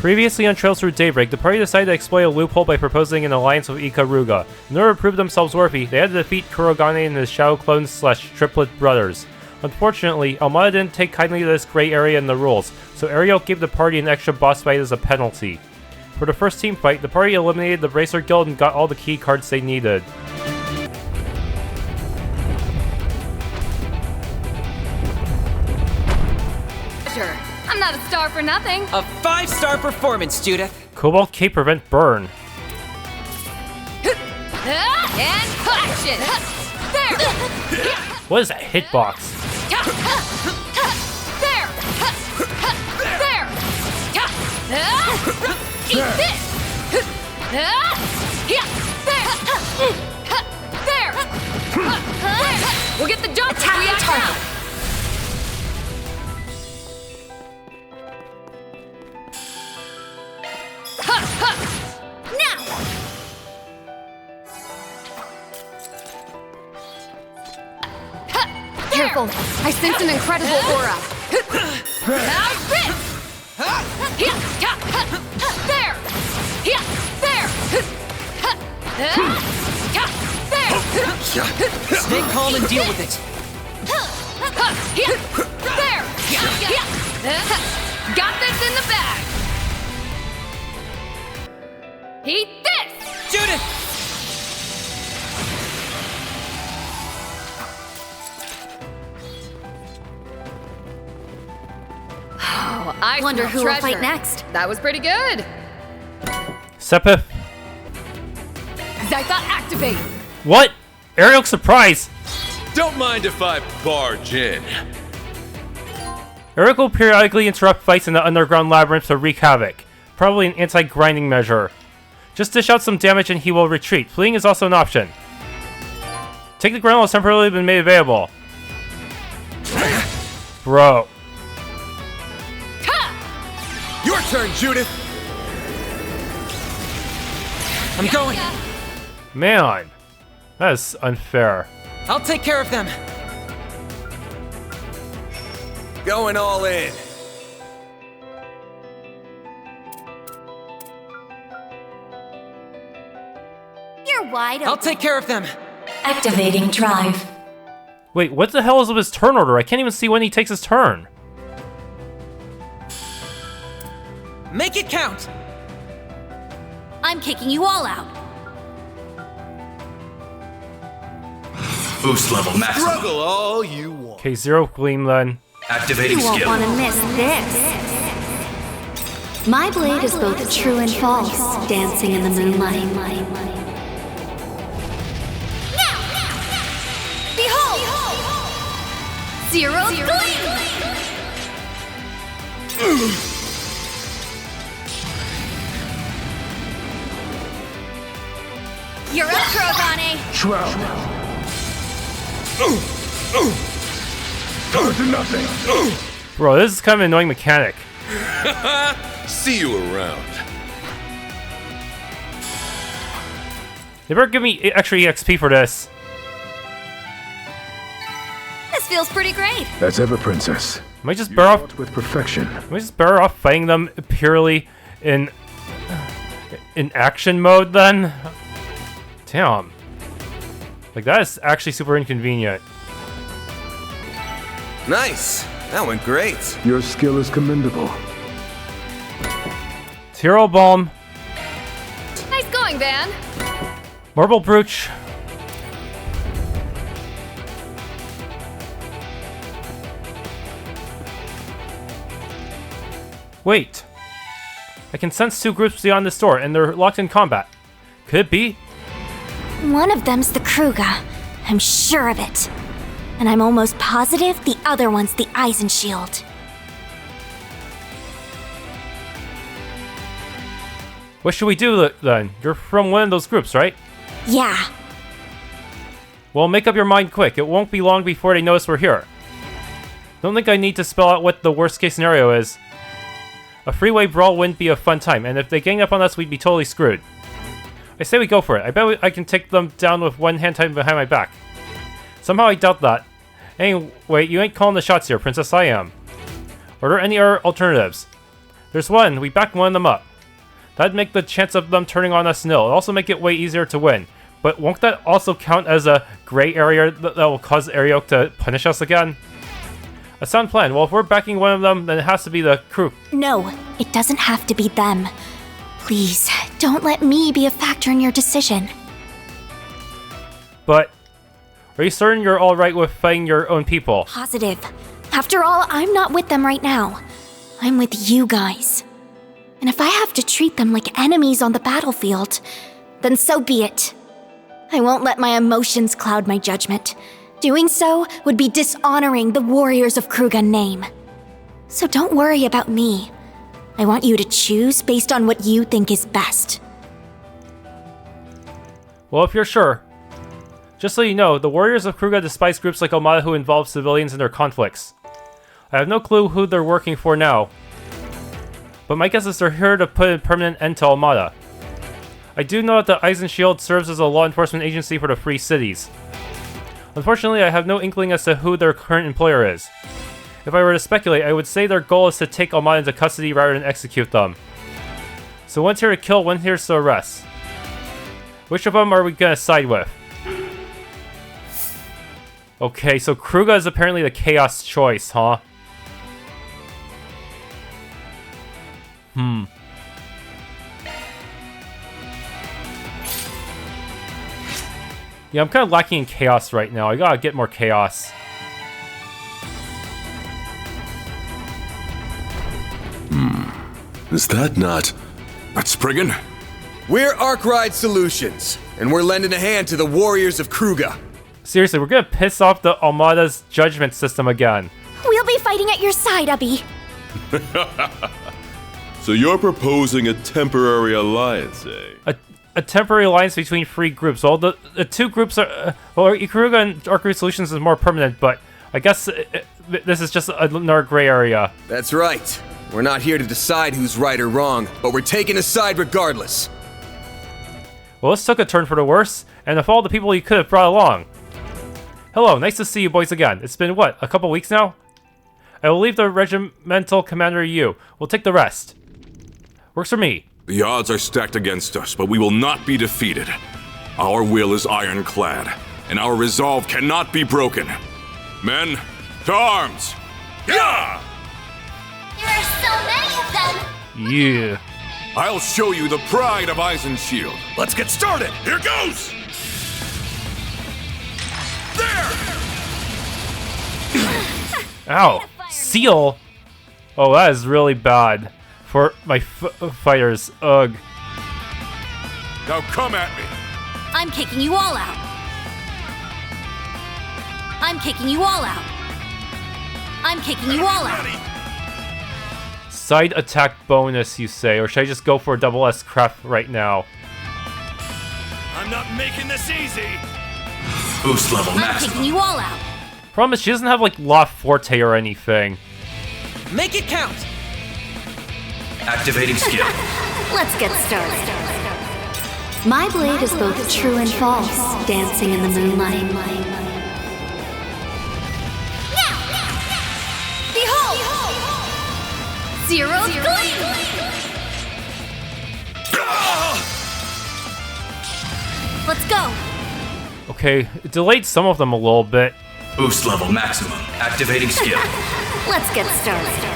Previously on Trails Through Daybreak, the party decided to exploit a loophole by proposing an alliance with Ikaruga. In order to prove themselves worthy, they had to defeat Kurogane and his shadow clones / triplet brothers. Unfortunately, Almada didn't take kindly to this gray area in the rules, so Arioch gave the party an extra boss fight as a penalty. For the first team fight, the party eliminated the Bracer Guild and got all the key cards they needed. Sure. I'm not a star for nothing. A 5-star performance, Judith. Cobalt Cape prevent burn. And action! There! What is that hitbox? There! There! Eat this! There! We'll get the jump attack target! Now! Careful! I sense an incredible aura! How's this? There! There! There! Stay calm and deal with it. There! Got this in the bag! Eat this! Judith! Oh, I wonder who will treasure. fight next. That was pretty good. Sepith. Zyka activate! What? Arioch surprise! Don't mind if I barge in. Arioch will periodically interrupt fights in the underground labyrinth to wreak havoc. Probably an anti-grinding measure. Just dish out some damage and he will retreat. Fleeing is also an option. Take the ground while it's temporarily been made available. Bro. Your turn, Judith. I'm going. Man. That is unfair. I'll take care of them. Going all in. You're wide open. I'll take care of them. Activating drive. Wait, what the hell is with his turn order? I can't even see when he takes his turn. Make it count. I'm kicking you all out. Boost level maximum. Struggle all you want. Okay, Zero Gleam then. Activating You won't skill. want to miss this. My blade is both true and false, dancing in the moonlight. Behold! Zero Gleam! You're up, Kurogane! Shroud. Down to nothing. Bro, this is kind of an annoying mechanic. See you around. They better give me extra EXP for this. This feels pretty great. That's ever, Princess. Am I just You better off? fought with perfection. Am I just better off fighting them purely in action mode then? Damn. Like that is actually super inconvenient. Nice. That went great. Your skill is commendable. Tiro Balm, Nice going, Van. Marble Brooch. Wait. I can sense two groups beyond this door, and they're locked in combat. Could it be? One of them's the Kruga. I'm sure of it. And I'm almost positive the other one's the Eisenschild. What should we do then? You're from one of those groups, right? Yeah. Well, make up your mind quick. It won't be long before they notice we're here. Don't think I need to spell out what the worst case scenario is. A freeway brawl wouldn't be a fun time, and if they gang up on us, we'd be totally screwed. I say we go for it. I bet I can take them down with one hand tied behind my back. Somehow I doubt that. Anyway, you ain't calling the shots here, Princess. I am. Are there any other alternatives? There's one. We back one of them up. That'd make the chance of them turning on us nil. It'll also make it way easier to win. But won't that also count as a gray area that will cause Arioch to punish us again? A sound plan. Well, if we're backing one of them, then it has to be the crew. No, it doesn't have to be them. Please, don't let me be a factor in your decision. But are you certain you're alright with fighting your own people? Positive. After all, I'm not with them right now. I'm with you guys. And if I have to treat them like enemies on the battlefield, then so be it. I won't let my emotions cloud my judgment. Doing so would be dishonoring the Warriors of Kruga name. So don't worry about me. I want you to choose based on what you think is best. Well, if you're sure. Just so you know, the Warriors of Kruga despise groups like Armada who involve civilians in their conflicts. I have no clue who they're working for now, but my guess is they're here to put a permanent end to Armada. I do know that the Eisenschild serves as a law enforcement agency for the Free Cities. Unfortunately, I have no inkling as to who their current employer is. If I were to speculate, I would say their goal is to take Armada into custody rather than execute them. So one's here to kill, one's here to arrest. Which of them are we gonna side with? Okay, so Kruga is apparently the chaos choice, huh? Yeah, I'm kind of lacking in chaos right now. I gotta get more chaos. Is that not... That's Spriggan? We're Arkride Solutions, and we're lending a hand to the Warriors of Kruga. Seriously, we're gonna piss off the Armada's judgment system again. We'll be fighting at your side, Ubby. So you're proposing a temporary alliance, eh? A temporary alliance between three groups. Well, the two groups are... well, Kruga and Arkride Solutions is more permanent, but I guess this is just another gray area. That's right. We're not here to decide who's right or wrong, but we're taking a side regardless. Well, this took a turn for the worse, and of all the people you could have brought along. Hello, nice to see you boys again. It's been, what, a couple weeks now? I will leave the regimental commander to you. We'll take the rest. Works for me. The odds are stacked against us, but we will not be defeated. Our will is ironclad, and our resolve cannot be broken. Men, to arms! Yeah! There are so many of them! Yeah. I'll show you the pride of Eisenschild. Let's get started! Here goes! There! Ow. Seal? Oh, that is really bad. For my fighters. Ugh. Now come at me! I'm kicking you all out. I'm kicking you all out. I'm kicking you all out. Side attack bonus, you say, or should I just go for a double S crap right now? I'm not making this easy! Boost level I'm maximum. kicking you all out. Problem is, she doesn't have, like, La Forte or anything. Make it count! Activating skill. Let's get started. My blade is both true and false, dancing in the moonlight. Behold! Zero gleam! Let's go! Okay, it delayed some of them a little bit. Boost level maximum. Activating skill. Let's get started.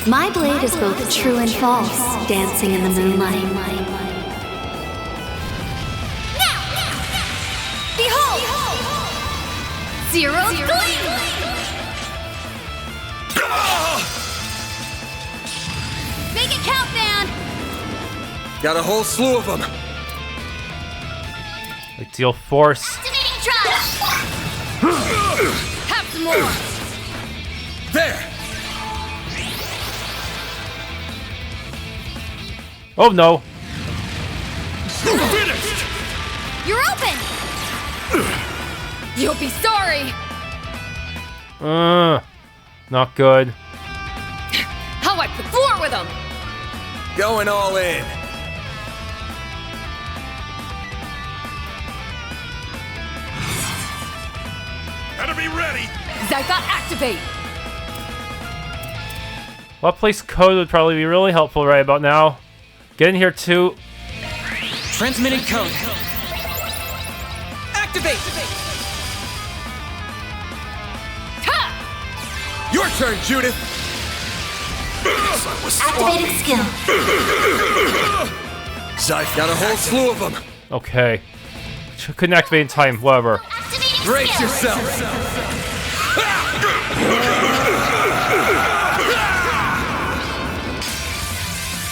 My blade is both true and false, dancing in the moonlight. Behold! Zero gleam! Make it count, man! Got a whole slew of them. I deal force. Activating drive! Have some more! There! Oh no! Finished! You're open! You'll be sorry! Not good. How wipe the floor with them! Going all in. Gotta be ready! Zypha, activate! Well, place code would probably be really helpful right about now. Get in here too. Transmitting code. Activate! Your turn, Judith! Activating skill. Zyph got a whole slew of them. Okay. Couldn't activate in time, whatever. Brace yourself!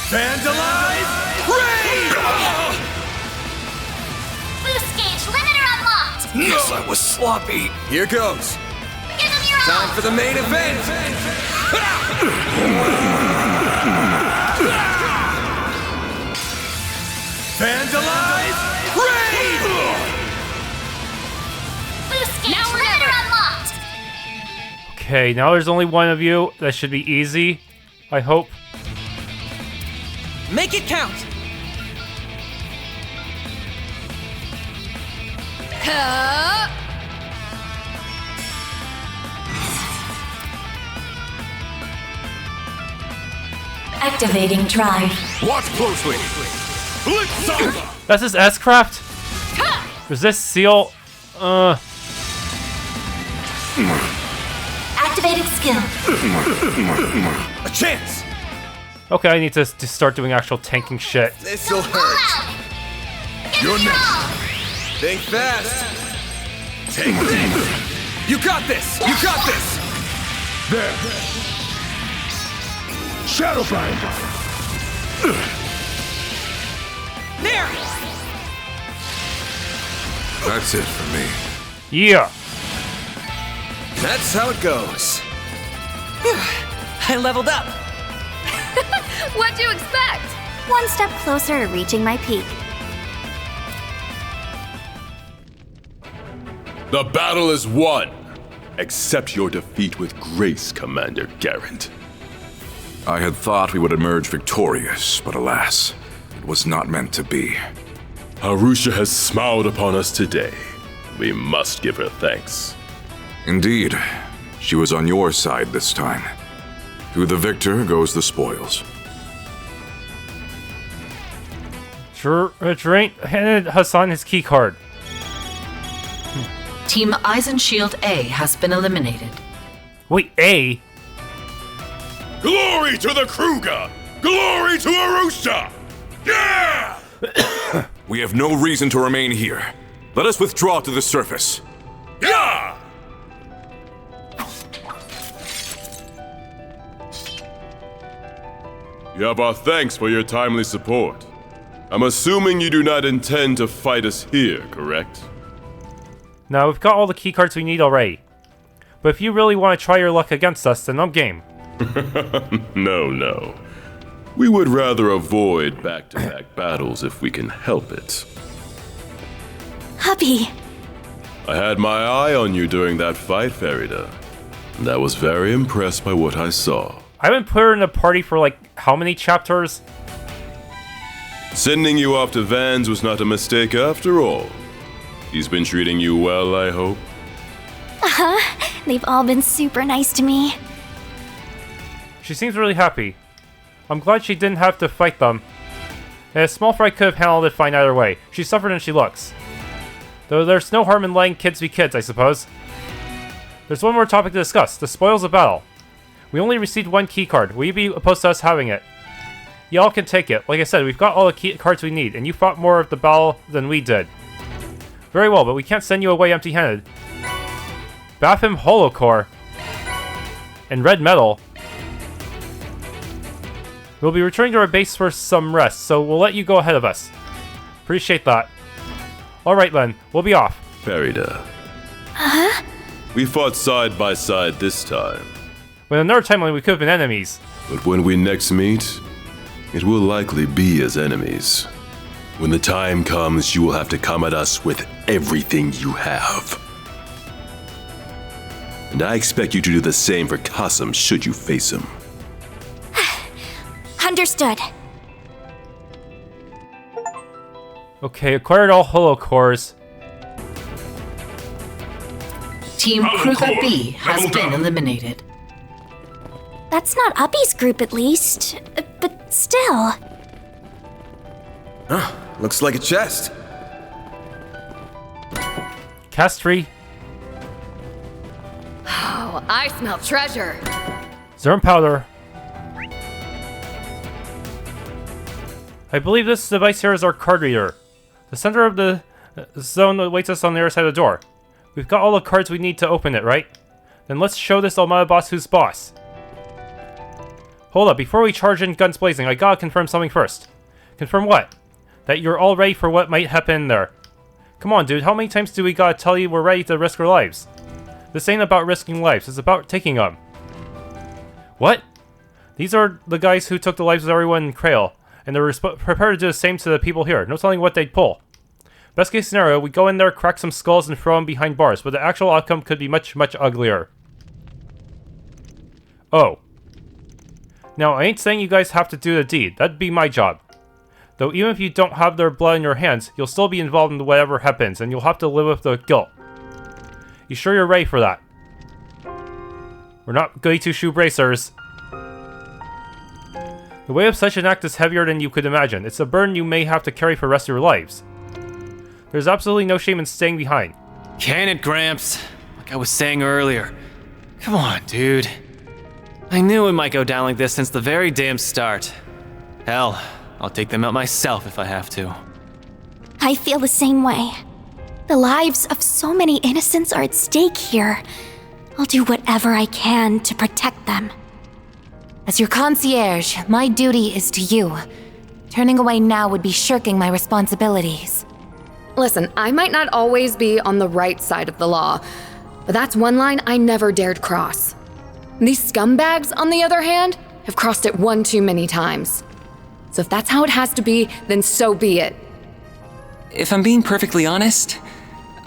Vandalize! Raid! Boost gauge limiter unlocked! Yes, I was sloppy. Here goes. Give them your Time all! for the main event! Vandalize! Raid! Boost gauge limiter unlocked! Okay, now there's only one of you. That should be easy. I hope. Make it count! Activating drive. Watch closely. Blitz! That's his S-craft? Resist seal. Activating skill. A chance! Okay, I need to start doing actual tanking shit. This'll hurt. You're next. Think fast. Take this. You got this! You got this! There. Shadowbind. There! That's it for me. Yeah. That's how it goes. I leveled up! What'd you expect? One step closer to reaching my peak. The battle is won. Accept your defeat with grace, Commander Geraint. I had thought we would emerge victorious, but alas, it was not meant to be. Arusha has smiled upon us today. We must give her thanks. Indeed, she was on your side this time. To the victor goes the spoils. Geraint handed Hassan his key card. Team Eisenschild A has been eliminated. Wait, A? Glory to the Kruger! Glory to Arusha! Yeah! We have no reason to remain here. Let us withdraw to the surface. Yeah! You have our thanks for your timely support. I'm assuming you do not intend to fight us here, correct? Now, we've got all the key cards we need already. But if you really want to try your luck against us, then I'm game. No. We would rather avoid back-to-back battles if we can help it. Hubby, I had my eye on you during that fight, Farida, and I was very impressed by what I saw. I haven't put her in the party for like, how many chapters? Sending you off to Vans was not a mistake after all. He's been treating you well, I hope? they've all been super nice to me. She seems really happy. I'm glad she didn't have to fight them. And a small fry could have handled it fine either way. She suffered and she looks. Though there's no harm in letting kids be kids, I suppose. There's one more topic to discuss, the spoils of battle. We only received one key card. Will you be opposed to us having it? Y'all can take it. Like I said, we've got all the key cards we need, and you fought more of the battle than we did. Very well, but we can't send you away empty-handed. Bathim Holocore. And red metal. We'll be returning to our base for some rest, so we'll let you go ahead of us. Appreciate that. Alright, Len, we'll be off. Farida. We fought side by side this time. When another timeline we could have been enemies. But when we next meet, it will likely be as enemies. When the time comes, you will have to come at us with everything you have. And I expect you to do the same for Qasim should you face him. Understood. Okay, acquired all holocores. Team Kruger B has been eliminated. That's not Uppy's group, at least. But still. Huh, looks like a chest. Castry. Oh, I smell treasure. Zerm powder. I believe this device here is our card reader. The center of the zone awaits us on the other side of the door. We've got all the cards we need to open it, right? Then let's show this Almada boss who's boss. Hold up, before we charge in guns blazing, I gotta confirm something first. Confirm what? That you're all ready for what might happen in there. Come on, dude, how many times do we gotta tell you we're ready to risk our lives? This ain't about risking lives, it's about taking them. What? These are the guys who took the lives of everyone in Krail, and they're prepared to do the same to the people here. No telling what they'd pull. Best case scenario, we go in there, crack some skulls, and throw them behind bars, but the actual outcome could be much, much uglier. Oh. Now, I ain't saying you guys have to do the deed. That'd be my job. Though even if you don't have their blood in your hands, you'll still be involved in whatever happens, and you'll have to live with the guilt. You sure you're ready for that? We're not goody two-shoe bracers. The weight of such an act is heavier than you could imagine. It's a burden you may have to carry for the rest of your lives. There's absolutely no shame in staying behind. Can it, Gramps? Like I was saying earlier. Come on, dude. I knew it might go down like this since the very damn start. Hell, I'll take them out myself if I have to. I feel the same way. The lives of so many innocents are at stake here. I'll do whatever I can to protect them. As your concierge, my duty is to you. Turning away now would be shirking my responsibilities. Listen, I might not always be on the right side of the law, but that's one line I never dared cross. These scumbags, on the other hand, have crossed it one too many times. So if that's how it has to be, then so be it. If I'm being perfectly honest,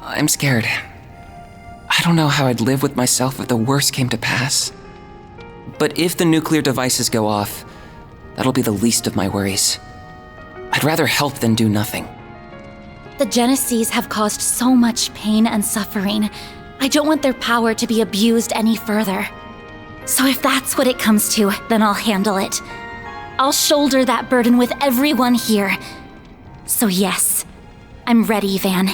I'm scared. I don't know how I'd live with myself if the worst came to pass. But if the nuclear devices go off, that'll be the least of my worries. I'd rather help than do nothing. The Genesees have caused so much pain and suffering. I don't want their power to be abused any further. So if that's what it comes to, then I'll handle it. I'll shoulder that burden with everyone here. So yes, I'm ready, Van.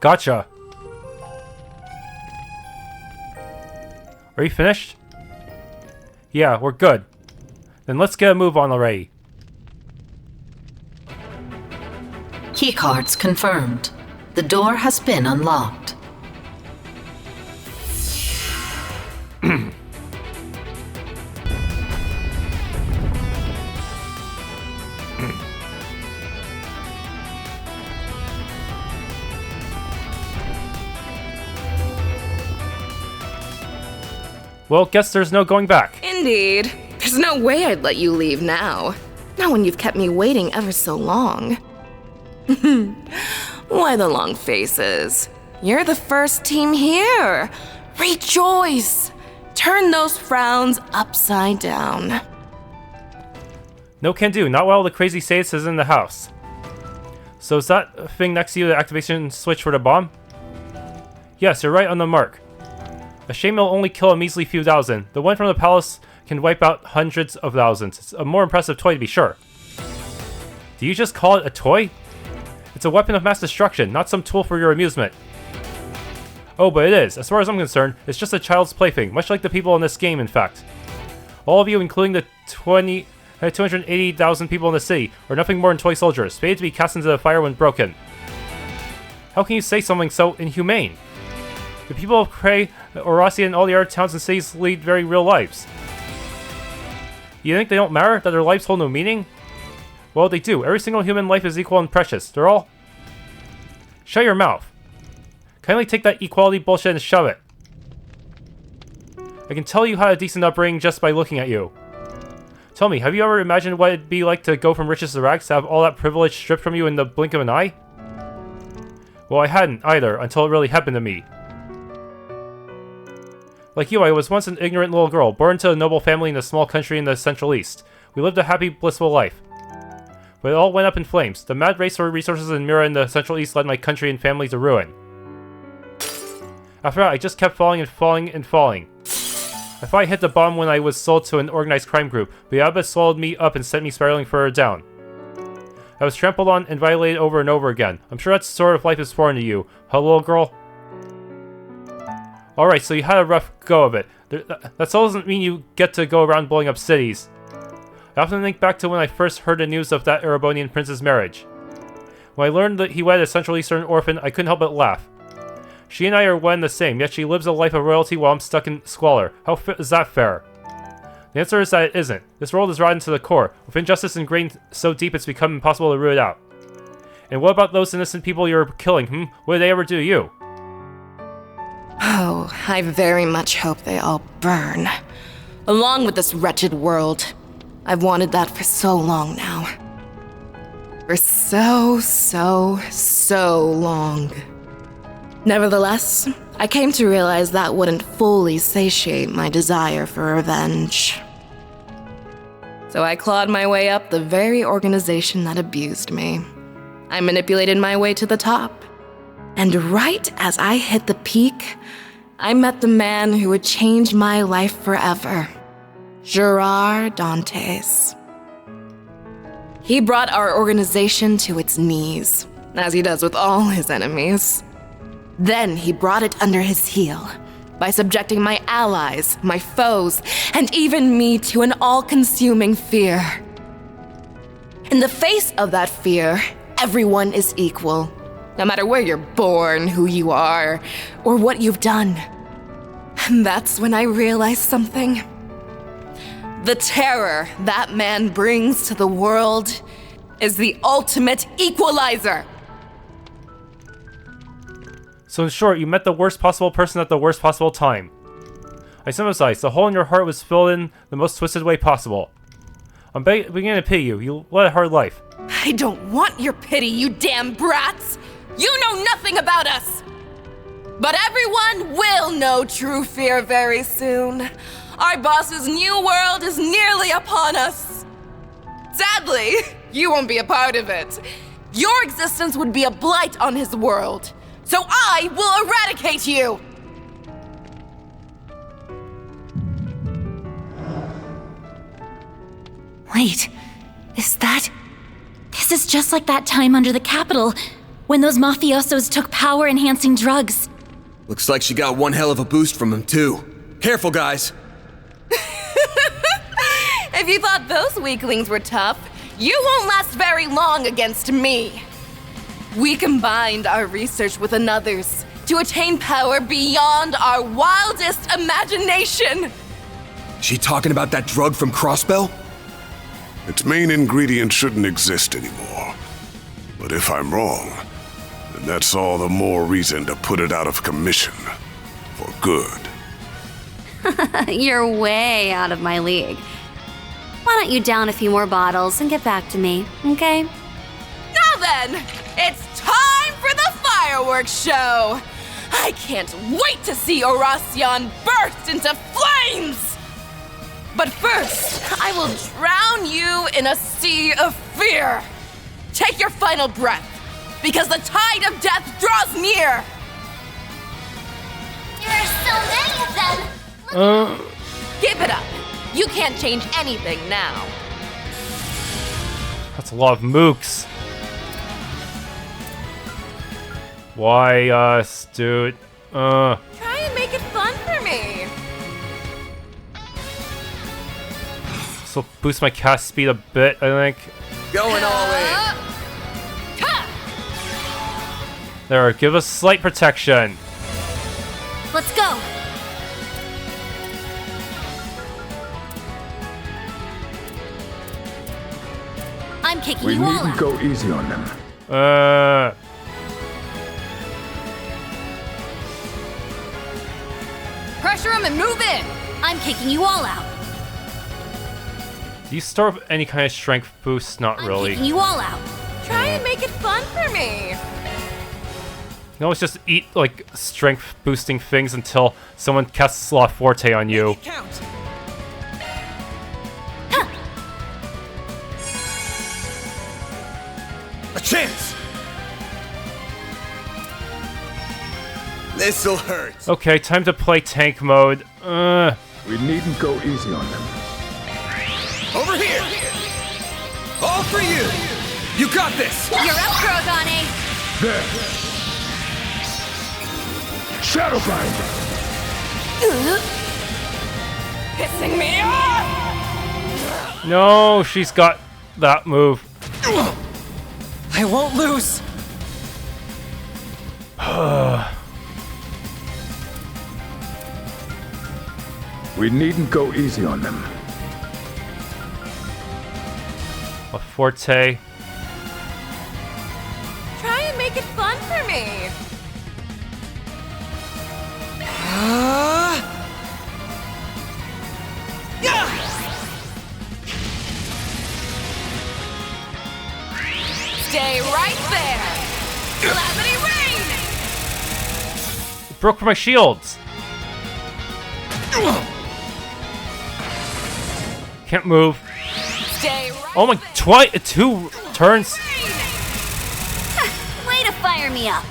Gotcha. Are you finished? Yeah, we're good. Then let's get a move on already. Keycards confirmed. The door has been unlocked. Well, guess there's no going back. Indeed. There's no way I'd let you leave now. Not when you've kept me waiting ever so long. Why the long faces? You're the first team here. Rejoice! Turn those frowns upside down. No can do, not while the crazy Sadists is in the house. So is that thing next to you the activation switch for the bomb? Yes, you're right on the mark. A shame it'll only kill a measly few thousand. The one from the palace can wipe out hundreds of thousands. It's a more impressive toy to be sure. Do you just call it a toy? It's a weapon of mass destruction, not some tool for your amusement. Oh, but it is. As far as I'm concerned, it's just a child's plaything, much like the people in this game, in fact. All of you, including the 280,000 people in the city, are nothing more than toy soldiers, fated to be cast into the fire when broken. How can you say something so inhumane? The people of Kray, Oracion, and all the other towns and cities lead very real lives. You think they don't matter? That their lives hold no meaning? Well, they do. Every single human life is equal and precious. They're all... Shut your mouth. Kindly take that equality bullshit and shove it. I can tell you had a decent upbringing just by looking at you. Tell me, have you ever imagined what it'd be like to go from riches to rags, to have all that privilege stripped from you in the blink of an eye? Well, I hadn't either, until it really happened to me. Like you, I was once an ignorant little girl, born into a noble family in a small country in the Central East. We lived a happy, blissful life. But it all went up in flames. The mad race for resources in Mira in the Central East led my country and family to ruin. After that, I just kept falling and falling and falling. I thought I hit the bottom when I was sold to an organized crime group, but Yaba swallowed me up and sent me spiraling further down. I was trampled on and violated over and over again. I'm sure that sort of life is foreign to you, huh, little girl? Alright, so you had a rough go of it. That still doesn't mean you get to go around blowing up cities. I often think back to when I first heard the news of that Erebonian prince's marriage. When I learned that he wedded a Central Eastern orphan, I couldn't help but laugh. She and I are one and the same, yet she lives a life of royalty while I'm stuck in squalor. How is that fair? The answer is that it isn't. This world is rotten to the core, with injustice ingrained so deep it's become impossible to root it out. And what about those innocent people you're killing, What did they ever do to you? Oh, I very much hope they all burn. Along with this wretched world. I've wanted that for so long now. For so long. Nevertheless, I came to realize that wouldn't fully satiate my desire for revenge. So I clawed my way up the very organization that abused me. I manipulated my way to the top. And right as I hit the peak, I met the man who would change my life forever. Gerard Dantes. He brought our organization to its knees, as he does with all his enemies. Then he brought it under his heel, by subjecting my allies, my foes, and even me to an all-consuming fear. In the face of that fear, everyone is equal, no matter where you're born, who you are, or what you've done. And that's when I realized something. The terror that man brings to the world is the ultimate equalizer. So in short, you met the worst possible person at the worst possible time. I sympathize. The hole in your heart was filled in the most twisted way possible. I'm beginning to pity you. You led a hard life. I don't want your pity, you damn brats! You know nothing about us! But everyone will know true fear very soon. Our boss's new world is nearly upon us. Sadly, you won't be a part of it. Your existence would be a blight on his world. So I will eradicate you! Wait, is that... This is just like that time under the Capitol, when those mafiosos took power-enhancing drugs. Looks like she got one hell of a boost from him, too. Careful, guys! If you thought those weaklings were tough, you won't last very long against me. We combined our research with another's to attain power beyond our wildest imagination. She talking about that drug from Crossbell? Its main ingredient shouldn't exist anymore. But if I'm wrong, then that's all the more reason to put it out of commission. For good. You're way out of my league. Why don't you down a few more bottles and get back to me, okay? Now then, it's time for the fireworks show! I can't wait to see Oracion burst into flames! But first, I will drown you in a sea of fear! Take your final breath, because the tide of death draws near! There are so many of them! Give it up! You can't change anything now. That's a lot of mooks. Why us, dude? Try and make it fun for me. This will boost my cast speed a bit, I think. Going all in. There, give us slight protection. Let's go. I'm kicking you all out. We needn't go easy on them. Pressure him and move in! I'm kicking you all out. Do you store up any kind of strength boost? Not really. I'm kicking you all out. Try and make it fun for me. No, it's just eat, like, strength boosting things until someone casts La Forte on you. Count. A chance! This'll hurt. Okay, time to play tank mode. We needn't go easy on them. Over here! All for you! You got this! You're up, Kurogane! There! Shadowbind! Pissing me off! No, she's got that move. I won't lose! We needn't go easy on them. A forte. Try and make it fun for me. Stay right there. Calamity Rain. Broke my shields. Can't move. Stay right Oh my, two turns. Way to fire me up!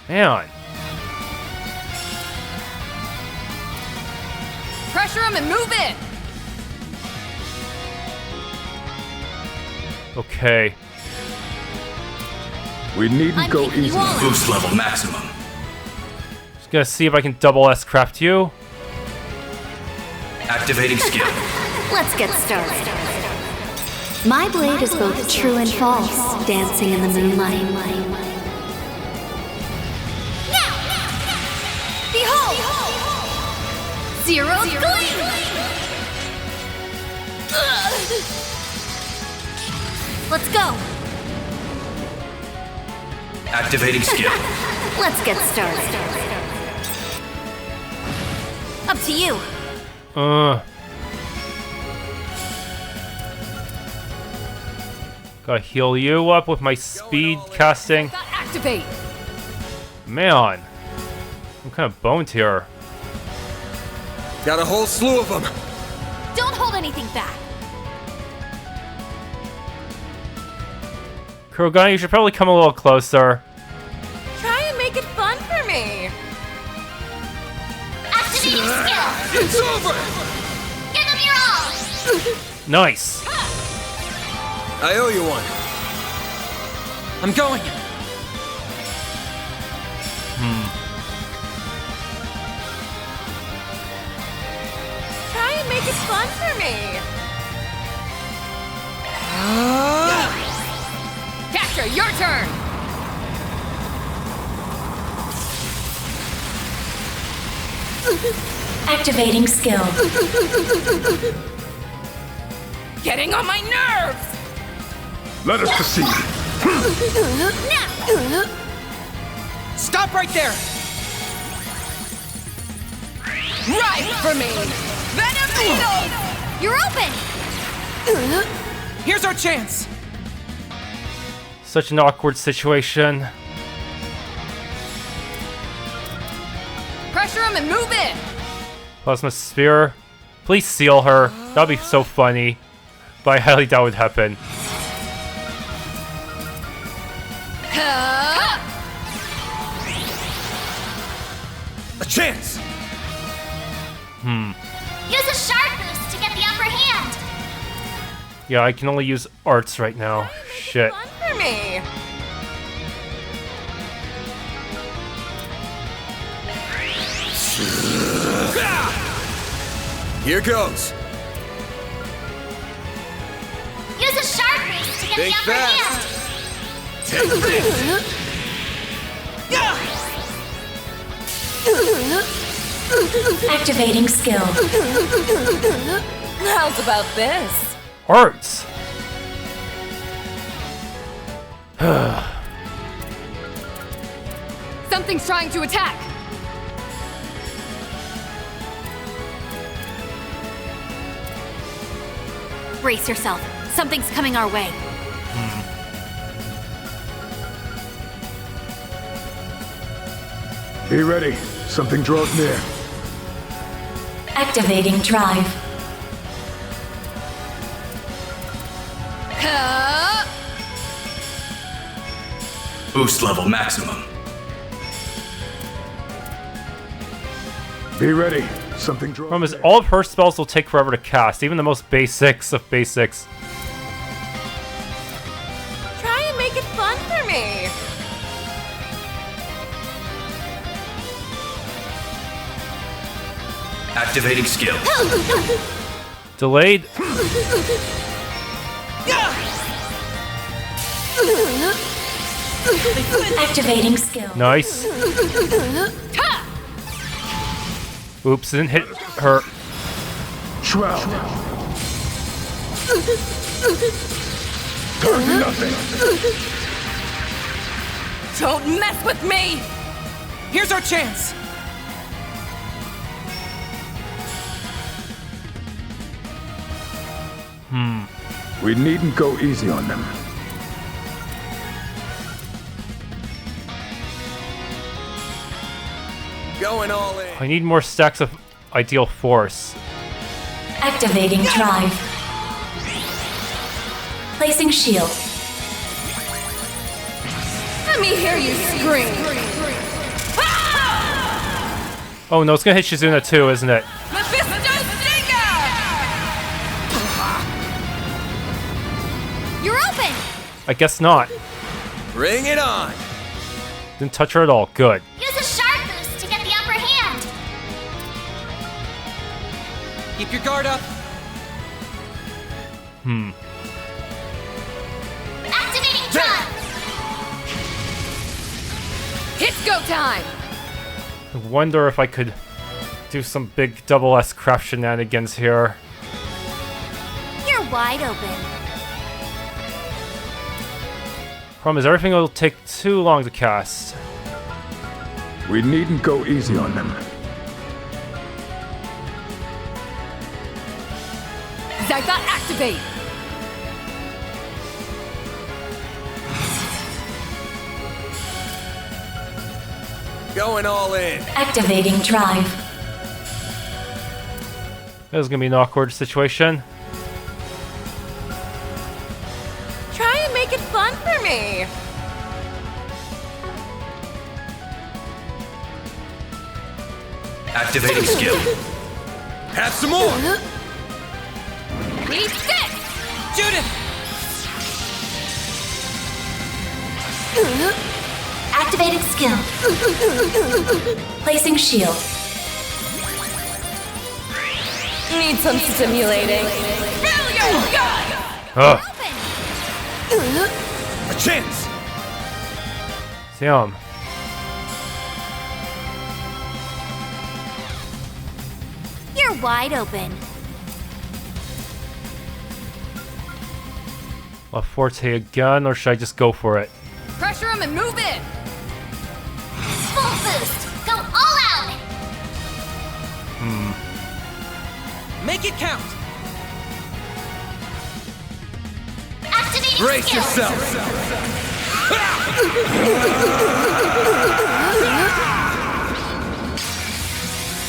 Man. Pressure him and move in! Okay. We needn't go easy on them. Boost level maximum. Just gonna see if I can double S-craft you. Activating skill. Let's get started. My blade is both true and false, dancing in the moonlight. Now! Behold! Zero gleam! Let's go! Activating skill. Let's get started. Up to you. Gotta heal you up with my speed casting. Activate! Man. I'm kind of boned here. Got a whole slew of them. Don't hold anything back. Kurogane, you should probably come a little closer. Try and make it fun for me. Activating skill. It's over! Give them your all. Nice. I owe you one. I'm going! Try and make it fun for me. Catcher, your turn! Activating skill. Getting on my nerves. Let us proceed. Stop right there! Right for me. Venom needles. You're open. Here's our chance! Such an awkward situation. Pressure him and move in! Plasma Sphere. Please seal her. That'd be so funny. But I highly doubt it would happen. A chance! Use a sharp boost to get the upper hand. Yeah, I can only use arts right now. Shit. Fun for me. Here goes. Use a sharp boost to get Think the upper fast. hand. Take this. Activating skill. How's about this? Arts! Something's trying to attack! Brace yourself. Something's coming our way. Be ready. Something draws near. Activating drive. Boost level maximum. Be ready. Something drawn Problem is, there. all of her spells will take forever to cast, even the most basics of basics. Try and make it fun for me. Activating skill. Delayed. Activating skill. Nice. Oops, didn't hit her. Shroud. Turn to nothing. Don't mess with me! Here's our chance. We needn't go easy on them. Going all in. I need more stacks of ideal force. Activating drive. Placing shield. Let me hear you scream. Oh no, it's gonna hit Shizuna too, isn't it? You're open! I guess not. Bring it on. Didn't touch her at all. Good. Use a shard boost to get the upper hand! Keep your guard up. Activating drive! It's go time! I wonder if I could do some big double S craft shenanigans here. You're wide open. Problem is, everything will take too long to cast. We needn't go easy on them. Zypha, activate! Going all in. Activating drive. This is gonna be an awkward situation. Try and make it fun for me. Activating skill. Have some more. Need this! Judith! Activating skill. Placing shield. Need some stimulating. Brilliant! Ugh. A chance. Damn. You're wide open. A Forte again, or should I just go for it? Pressure him and move in! Full boost! Go all out! Make it count. Activating Brace skill. yourself.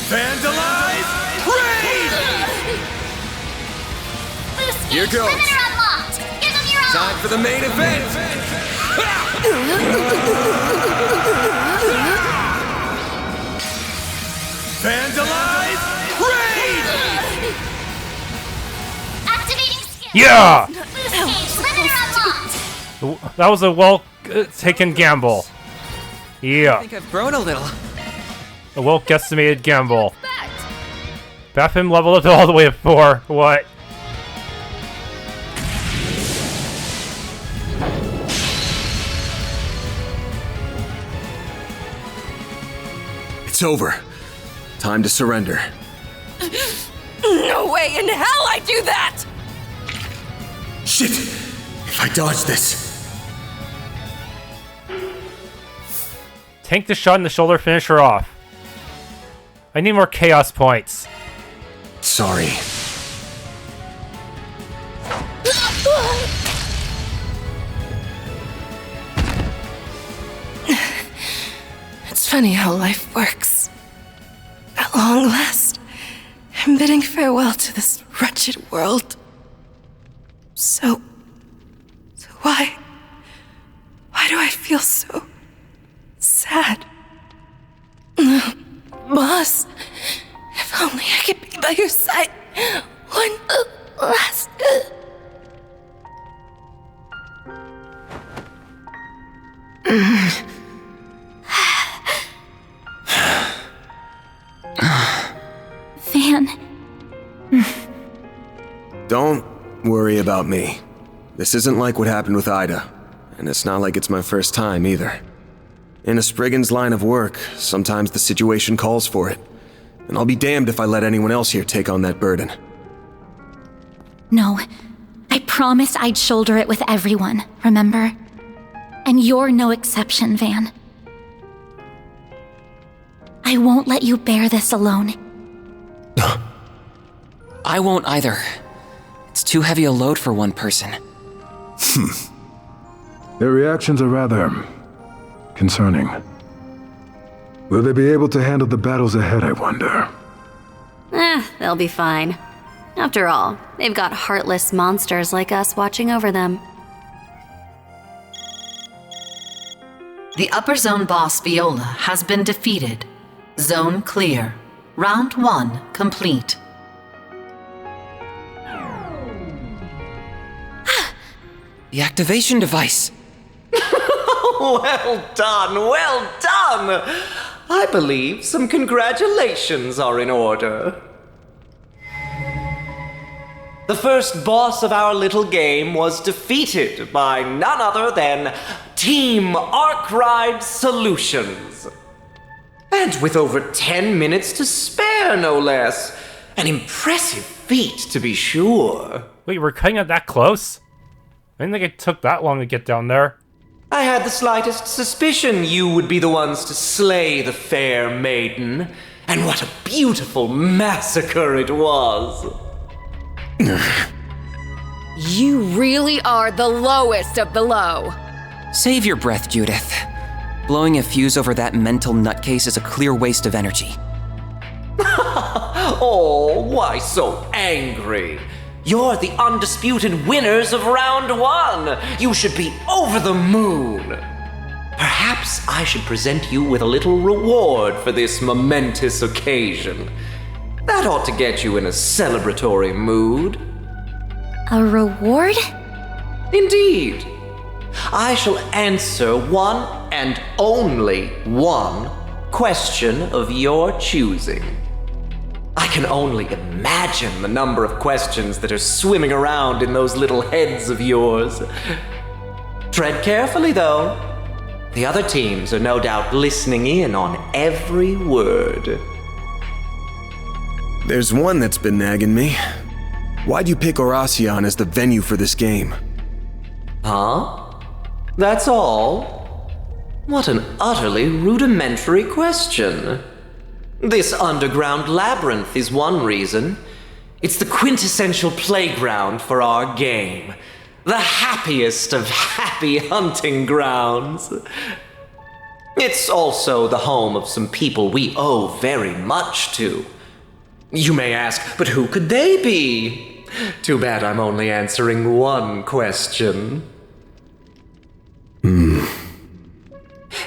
Vandalize! Raid! Boost Here gauge goes. limiter unlocked. Give them your all. Time for the main event. Vandalize! Raid! Activating skill. Yeah! Boost gauge limiter unlocked. That was a well taken gamble. I Yeah, think I've grown a little. a well guesstimated gamble. Baffin leveled up all the way to 4. What? It's over. Time to surrender. No way in hell I do that! Shit! If I dodge this. Tank the shot in the shoulder, finish her off. I need more chaos points. Sorry. It's funny how life works. At long last, I'm bidding farewell to this wretched world. So why do I feel so sad? Boss, if only Van. Don't worry about me. This isn't like what happened with Ida, and it's not like it's my first time either. In a spriggan's line of work, sometimes the situation calls for it, and I'll be damned if I let anyone else here take on that burden. No, I promised I'd shoulder it with everyone, remember? And you're no exception, Van. I won't let you bear this alone. I won't either. It's too heavy a load for one person. Their reactions are rather concerning. Will they be able to handle the battles ahead, I wonder? They'll be fine. After all, they've got heartless monsters like us watching over them. The upper zone boss Viola has been defeated. Zone clear. Round 1 complete. The activation device. Well done, well done! I believe some congratulations are in order. The first boss of our little game was defeated by none other than Team Arkride Solutions. And with over 10 minutes to spare, no less. An impressive feat, to be sure. Wait, we're cutting it that close? I didn't think it took that long to get down there. I had the slightest suspicion you would be the ones to slay the fair maiden. And what a beautiful massacre it was. You really are the lowest of the low. Save your breath, Judith. Blowing a fuse over that mental nutcase is a clear waste of energy. Oh, why so angry? You're the undisputed winners of round 1. You should be over the moon. Perhaps I should present you with a little reward for this momentous occasion. That ought to get you in a celebratory mood. A reward? Indeed. I shall answer one and only one question of your choosing. I can only imagine the number of questions that are swimming around in those little heads of yours. Tread carefully, though. The other teams are no doubt listening in on every word. There's one that's been nagging me. Why'd you pick Oracion as the venue for this game? Huh? That's all? What an utterly rudimentary question. This underground labyrinth is one reason. It's the quintessential playground for our game. The happiest of happy hunting grounds. It's also the home of some people we owe very much to. You may ask, but who could they be? Too bad I'm only answering one question.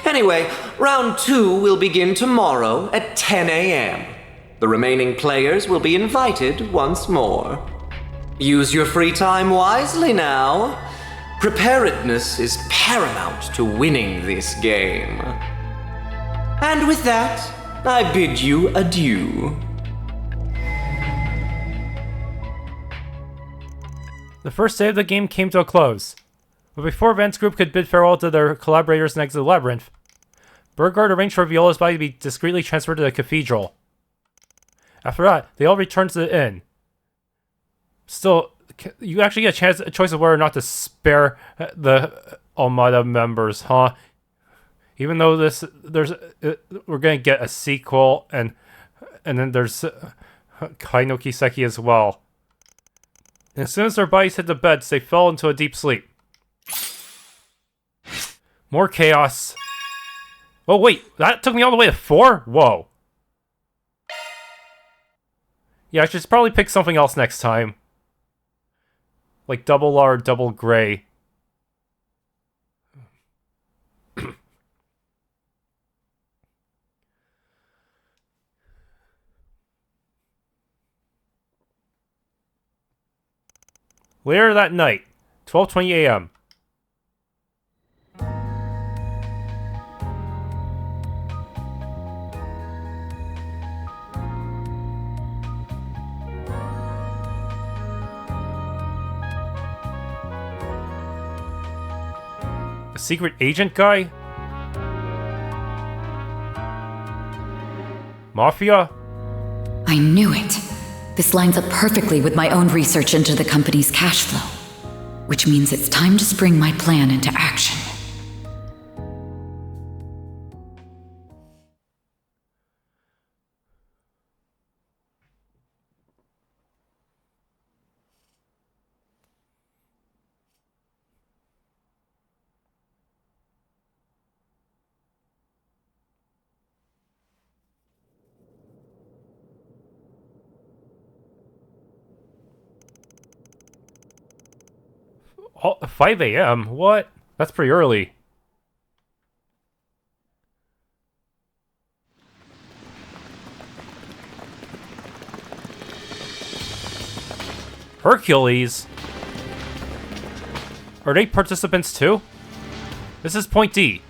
Anyway, round 2 will begin tomorrow at 10 a.m. The remaining players will be invited once more. Use your free time wisely now. Preparedness is paramount to winning this game. And with that, I bid you adieu. The first day of the game came to a close. But before Van's group could bid farewell to their collaborators next to the labyrinth, Burgard arranged for Viola's body to be discreetly transferred to the cathedral. After that, they all returned to the inn. Still, you actually get a choice of whether or not to spare the Armada members, huh? Even though we're gonna get a sequel, and then there's Kai no Kiseki as well. And as soon as their bodies hit the beds, they fell into a deep sleep. More chaos. Oh wait, that took me all the way to 4? Whoa. Yeah, I should probably pick something else next time. Like double R, double gray. Later that night, 12:20 a.m. A secret agent guy? Mafia? I knew it. This lines up perfectly with my own research into the company's cash flow. Which means it's time to spring my plan into action. Oh, 5 a.m.? What? That's pretty early. Hercules? Are they participants too? This is point D.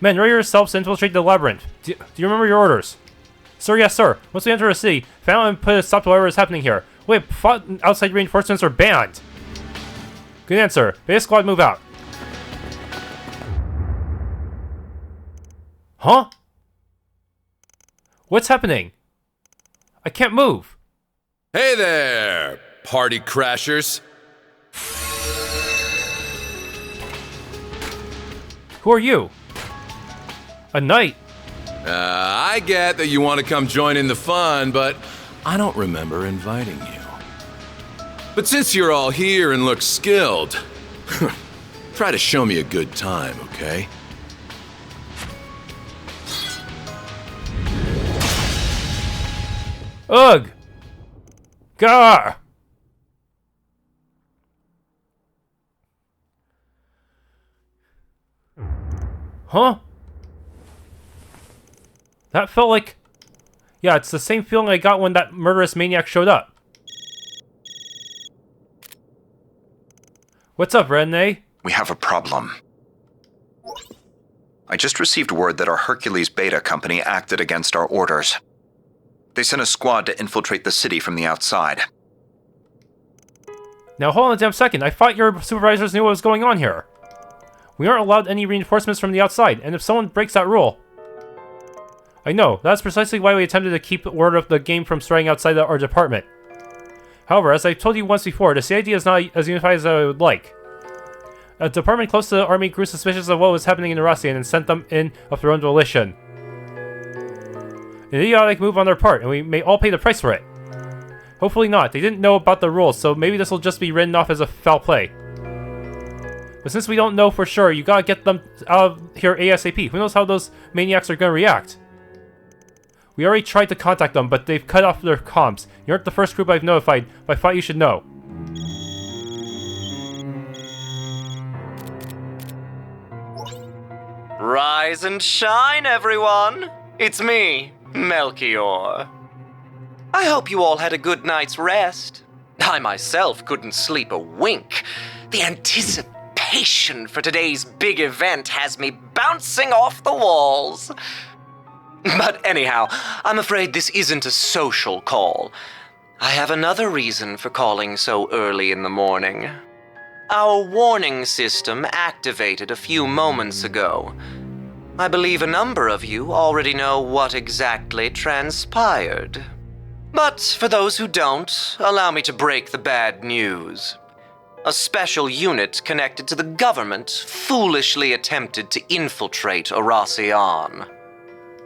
Men, ready yourselves to infiltrate the labyrinth. Do you remember your orders? Sir, yes, sir. Once we enter the city, found out and put a stop to whatever is happening here. Wait, outside reinforcements are banned. Good answer. Beta squad, move out. Huh? What's happening? I can't move. Hey there, party crashers. Who are you? A knight? I get that you want to come join in the fun, but I don't remember inviting you. But since you're all here and look skilled, try to show me a good time, okay? Ugh! Gah! Huh? That felt like... Yeah, it's the same feeling I got when that murderous maniac showed up. What's up, Rene? We have a problem. I just received word that our Hercules Beta company acted against our orders. They sent a squad to infiltrate the city from the outside. Now hold on a damn second, I thought your supervisors knew what was going on here. We aren't allowed any reinforcements from the outside, and if someone breaks that rule... I know, that's precisely why we attempted to keep order of the game from spreading outside our department. However, as I've told you once before, the CID is not as unified as I would like. A department close to the army grew suspicious of what was happening in Oracion and sent them in of their own volition. An idiotic move on their part, and we may all pay the price for it. Hopefully not. They didn't know about the rules, so maybe this will just be written off as a foul play. But since we don't know for sure, you gotta get them out of here ASAP. Who knows how those maniacs are gonna react? We already tried to contact them, but they've cut off their comms. You aren't the first group I've notified, but I thought you should know. Rise and shine, everyone! It's me, Melchior. I hope you all had a good night's rest. I myself couldn't sleep a wink. The anticipation for today's big event has me bouncing off the walls. But anyhow, I'm afraid this isn't a social call. I have another reason for calling so early in the morning. Our warning system activated a few moments ago. I believe a number of you already know what exactly transpired. But for those who don't, allow me to break the bad news. A special unit connected to the government foolishly attempted to infiltrate Oracion.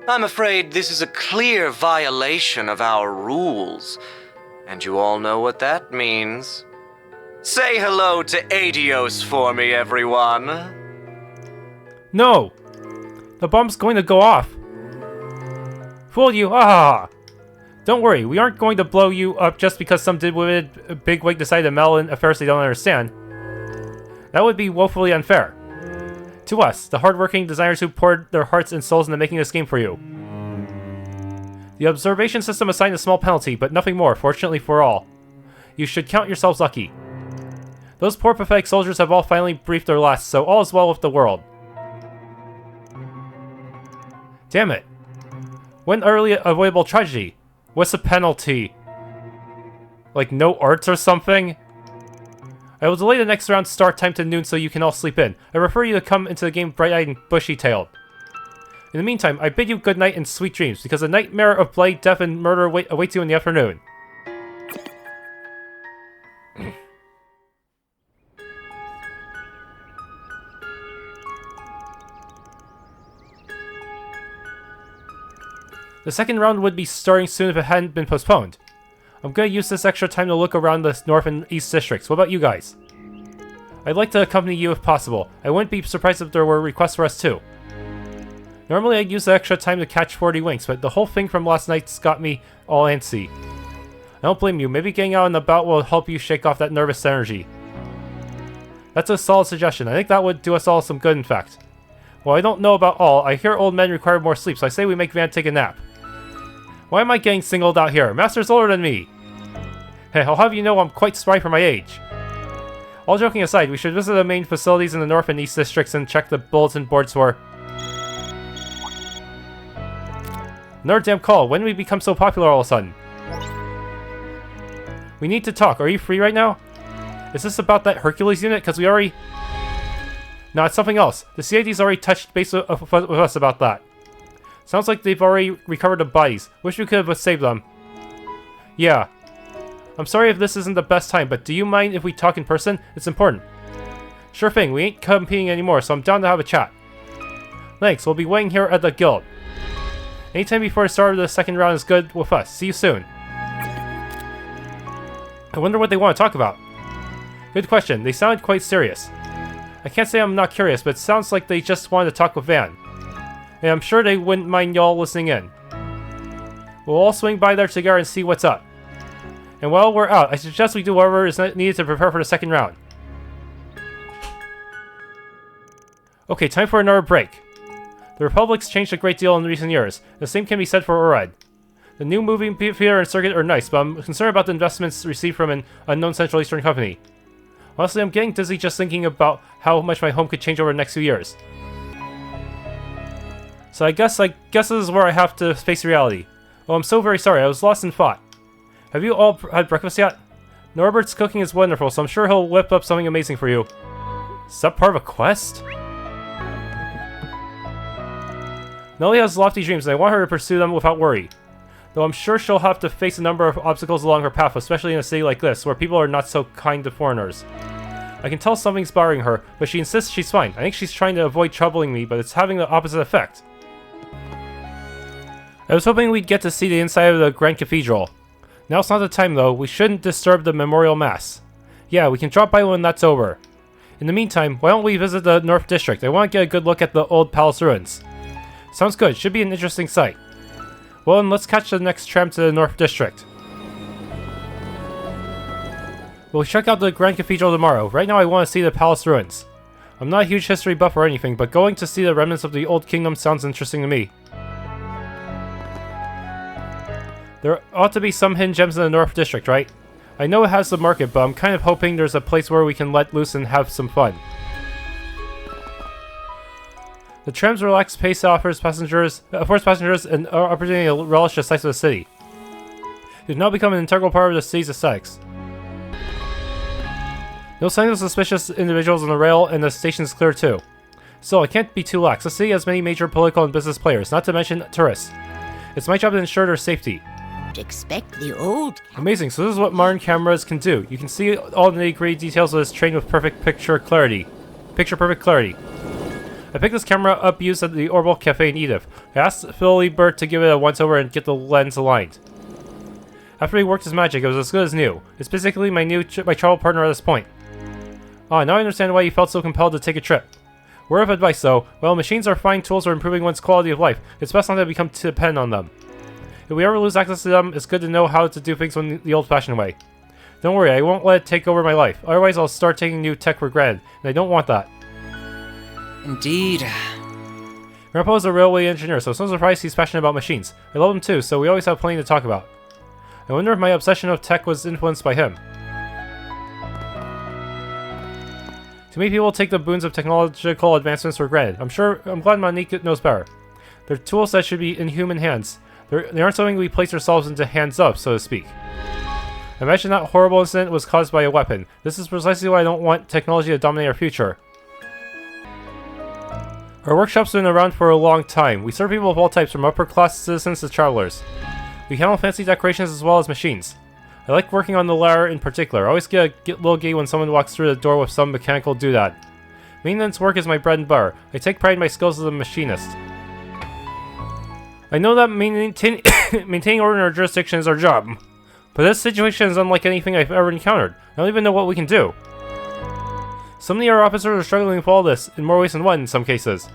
I'm afraid this is a clear violation of our rules, and you all know what that means. Say hello to Adios for me, everyone. No! The bomb's going to go off. Fooled you, ah! Don't worry, we aren't going to blow you up just because some dimwitted bigwig decided to meddle in affairs they don't understand. That would be woefully unfair. To us, the hardworking designers who poured their hearts and souls into making this game for you. The observation system assigned a small penalty, but nothing more, fortunately for all. You should count yourselves lucky. Those poor pathetic soldiers have all finally breathed their last, so all is well with the world. Damn it. What an early avoidable tragedy. What's the penalty? Like no arts or something? I will delay the next round's start time to noon so you can all sleep in. I prefer you to come into the game bright-eyed and bushy-tailed. In the meantime, I bid you good night and sweet dreams, because the nightmare of blight, death, and murder awaits you in the afternoon. The second round would be starting soon if it hadn't been postponed. I'm gonna use this extra time to look around the North and East Districts. What about you guys? I'd like to accompany you if possible. I wouldn't be surprised if there were requests for us too. Normally I'd use the extra time to catch 40 winks, but the whole thing from last night's got me all antsy. I don't blame you. Maybe getting out and about will help you shake off that nervous energy. That's a solid suggestion. I think that would do us all some good, in fact. Well, I don't know about all. I hear old men require more sleep, so I say we make Van take a nap. Why am I getting singled out here? Master's older than me. Hey, I'll have you know I'm quite spry for my age. All joking aside, we should visit the main facilities in the North and East Districts and check the bulletin boards for... Another damn call. When did we become so popular all of a sudden? We need to talk. Are you free right now? Is this about that Hercules unit? Because we already... No, it's something else. The CID's already touched base with us about that. Sounds like they've already recovered the bodies. Wish we could have saved them. Yeah. I'm sorry if this isn't the best time, but do you mind if we talk in person? It's important. Sure thing. We ain't competing anymore, so I'm down to have a chat. Thanks. We'll be waiting here at the guild. Anytime before the start of the second round is good with us. See you soon. I wonder what they want to talk about. Good question. They sounded quite serious. I can't say I'm not curious, but it sounds like they just wanted to talk with Van. And I'm sure they wouldn't mind y'all listening in. We'll all swing by there together and see what's up. And while we're out, I suggest we do whatever is needed to prepare for the second round. Okay, time for another break. The Republic's changed a great deal in recent years. The same can be said for Arkride. The new movie theater and circuit are nice, but I'm concerned about the investments received from an unknown Central Eastern company. Honestly, I'm getting dizzy just thinking about how much my home could change over the next few years. So I guess this is where I have to face reality. Oh, I'm so very sorry. I was lost in thought. Have you all had breakfast yet? Norbert's cooking is wonderful, so I'm sure he'll whip up something amazing for you. Is that part of a quest? Nellie has lofty dreams, and I want her to pursue them without worry. Though I'm sure she'll have to face a number of obstacles along her path, especially in a city like this, where people are not so kind to foreigners. I can tell something's bothering her, but she insists she's fine. I think she's trying to avoid troubling me, but it's having the opposite effect. I was hoping we'd get to see the inside of the Grand Cathedral. Now's not the time, though. We shouldn't disturb the memorial mass. Yeah, we can drop by when that's over. In the meantime, why don't we visit the North District? I want to get a good look at the old palace ruins. Sounds good. Should be an interesting sight. Well, then let's catch the next tram to the North District. We'll check out the Grand Cathedral tomorrow. Right now I want to see the palace ruins. I'm not a huge history buff or anything, but going to see the remnants of the old kingdom sounds interesting to me. There ought to be some hidden gems in the North District, right? I know it has the market, but I'm kind of hoping there's a place where we can let loose and have some fun. The tram's relaxed pace offers passengers an opportunity to relish the sights of the city. They've now become an integral part of the city's aesthetics. No signs of suspicious individuals on the rail, and the station's clear too. Still, I can't be too lax. The city has many major political and business players, not to mention tourists. It's my job to ensure their safety. Expect the old. Amazing, so this is what modern cameras can do. You can see all the nitty-gritty details of this train with picture-perfect clarity. I picked this camera up used at the Orbital Cafe in Edith. I asked Philly Burt to give it a once-over and get the lens aligned. After he worked his magic, it was as good as new. It's basically my travel partner at this point. Ah, now I understand why you felt so compelled to take a trip. Word of advice, though, while machines are fine tools for improving one's quality of life, it's best not to become too dependent on them. If we ever lose access to them, it's good to know how to do things the old-fashioned way. Don't worry, I won't let it take over my life. Otherwise, I'll start taking new tech for granted, and I don't want that. Indeed. Grandpa is a railway engineer, so it's no surprise he's passionate about machines. I love him too, so we always have plenty to talk about. I wonder if my obsession of tech was influenced by him. Too many people take the boons of technological advancements for granted. I'm glad Monique knows better. They're tools that should be in human hands. They aren't something we place ourselves into hands up, so to speak. I imagine that horrible incident was caused by a weapon. This is precisely why I don't want technology to dominate our future. Our workshop's been around for a long time. We serve people of all types, from upper-class citizens to travelers. We handle fancy decorations as well as machines. I like working on the latter in particular. I always get a little gay when someone walks through the door with some mechanical doodad. Maintenance work is my bread and butter. I take pride in my skills as a machinist. I know that maintaining order in our jurisdiction is our job. But this situation is unlike anything I've ever encountered. I don't even know what we can do. Some of our officers are struggling with all this, in more ways than one in some cases.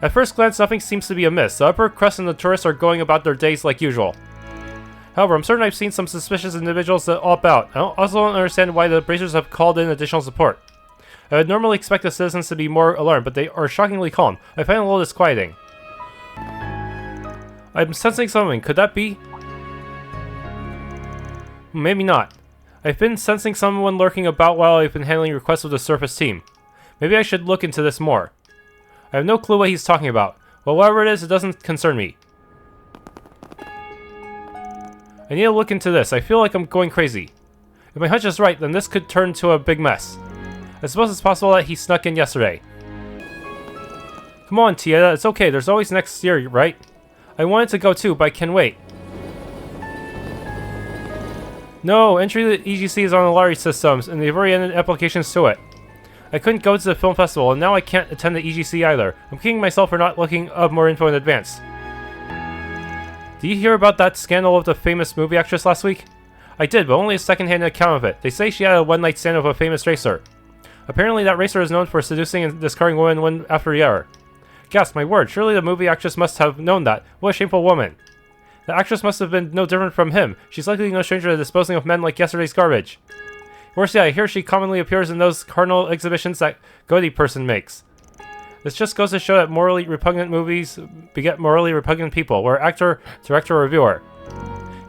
At first glance, nothing seems to be amiss. The upper crust and the tourists are going about their days like usual. However, I'm certain I've seen some suspicious individuals that opt out. I also don't understand why the bracers have called in additional support. I would normally expect the citizens to be more alarmed, but they are shockingly calm. I find it a little disquieting. I'm sensing something. Could that be? Maybe not. I've been sensing someone lurking about while I've been handling requests with the surface team. Maybe I should look into this more. I have no clue what he's talking about. Well, whatever it is, it doesn't concern me. I need to look into this. I feel like I'm going crazy. If my hunch is right, then this could turn into a big mess. I suppose it's possible that he snuck in yesterday. Come on, Tieta, it's okay. There's always next year, right? I wanted to go too, but I can wait. No, entry to the EGC is on the lottery systems, and they've already ended applications to it. I couldn't go to the film festival, and now I can't attend the EGC either. I'm kicking myself for not looking up more info in advance. Did you hear about that scandal of the famous movie actress last week? I did, but only a second-hand account of it. They say she had a one-night stand with a famous racer. Apparently that racer is known for seducing and discarding women one after the other. Gasp, my word, surely the movie actress must have known that. What a shameful woman. The actress must have been no different from him. She's likely no stranger to disposing of men like yesterday's garbage. Worse yet, I hear she commonly appears in those carnal exhibitions that Goaty person makes. This just goes to show that morally repugnant movies beget morally repugnant people, whether actor, director, or reviewer.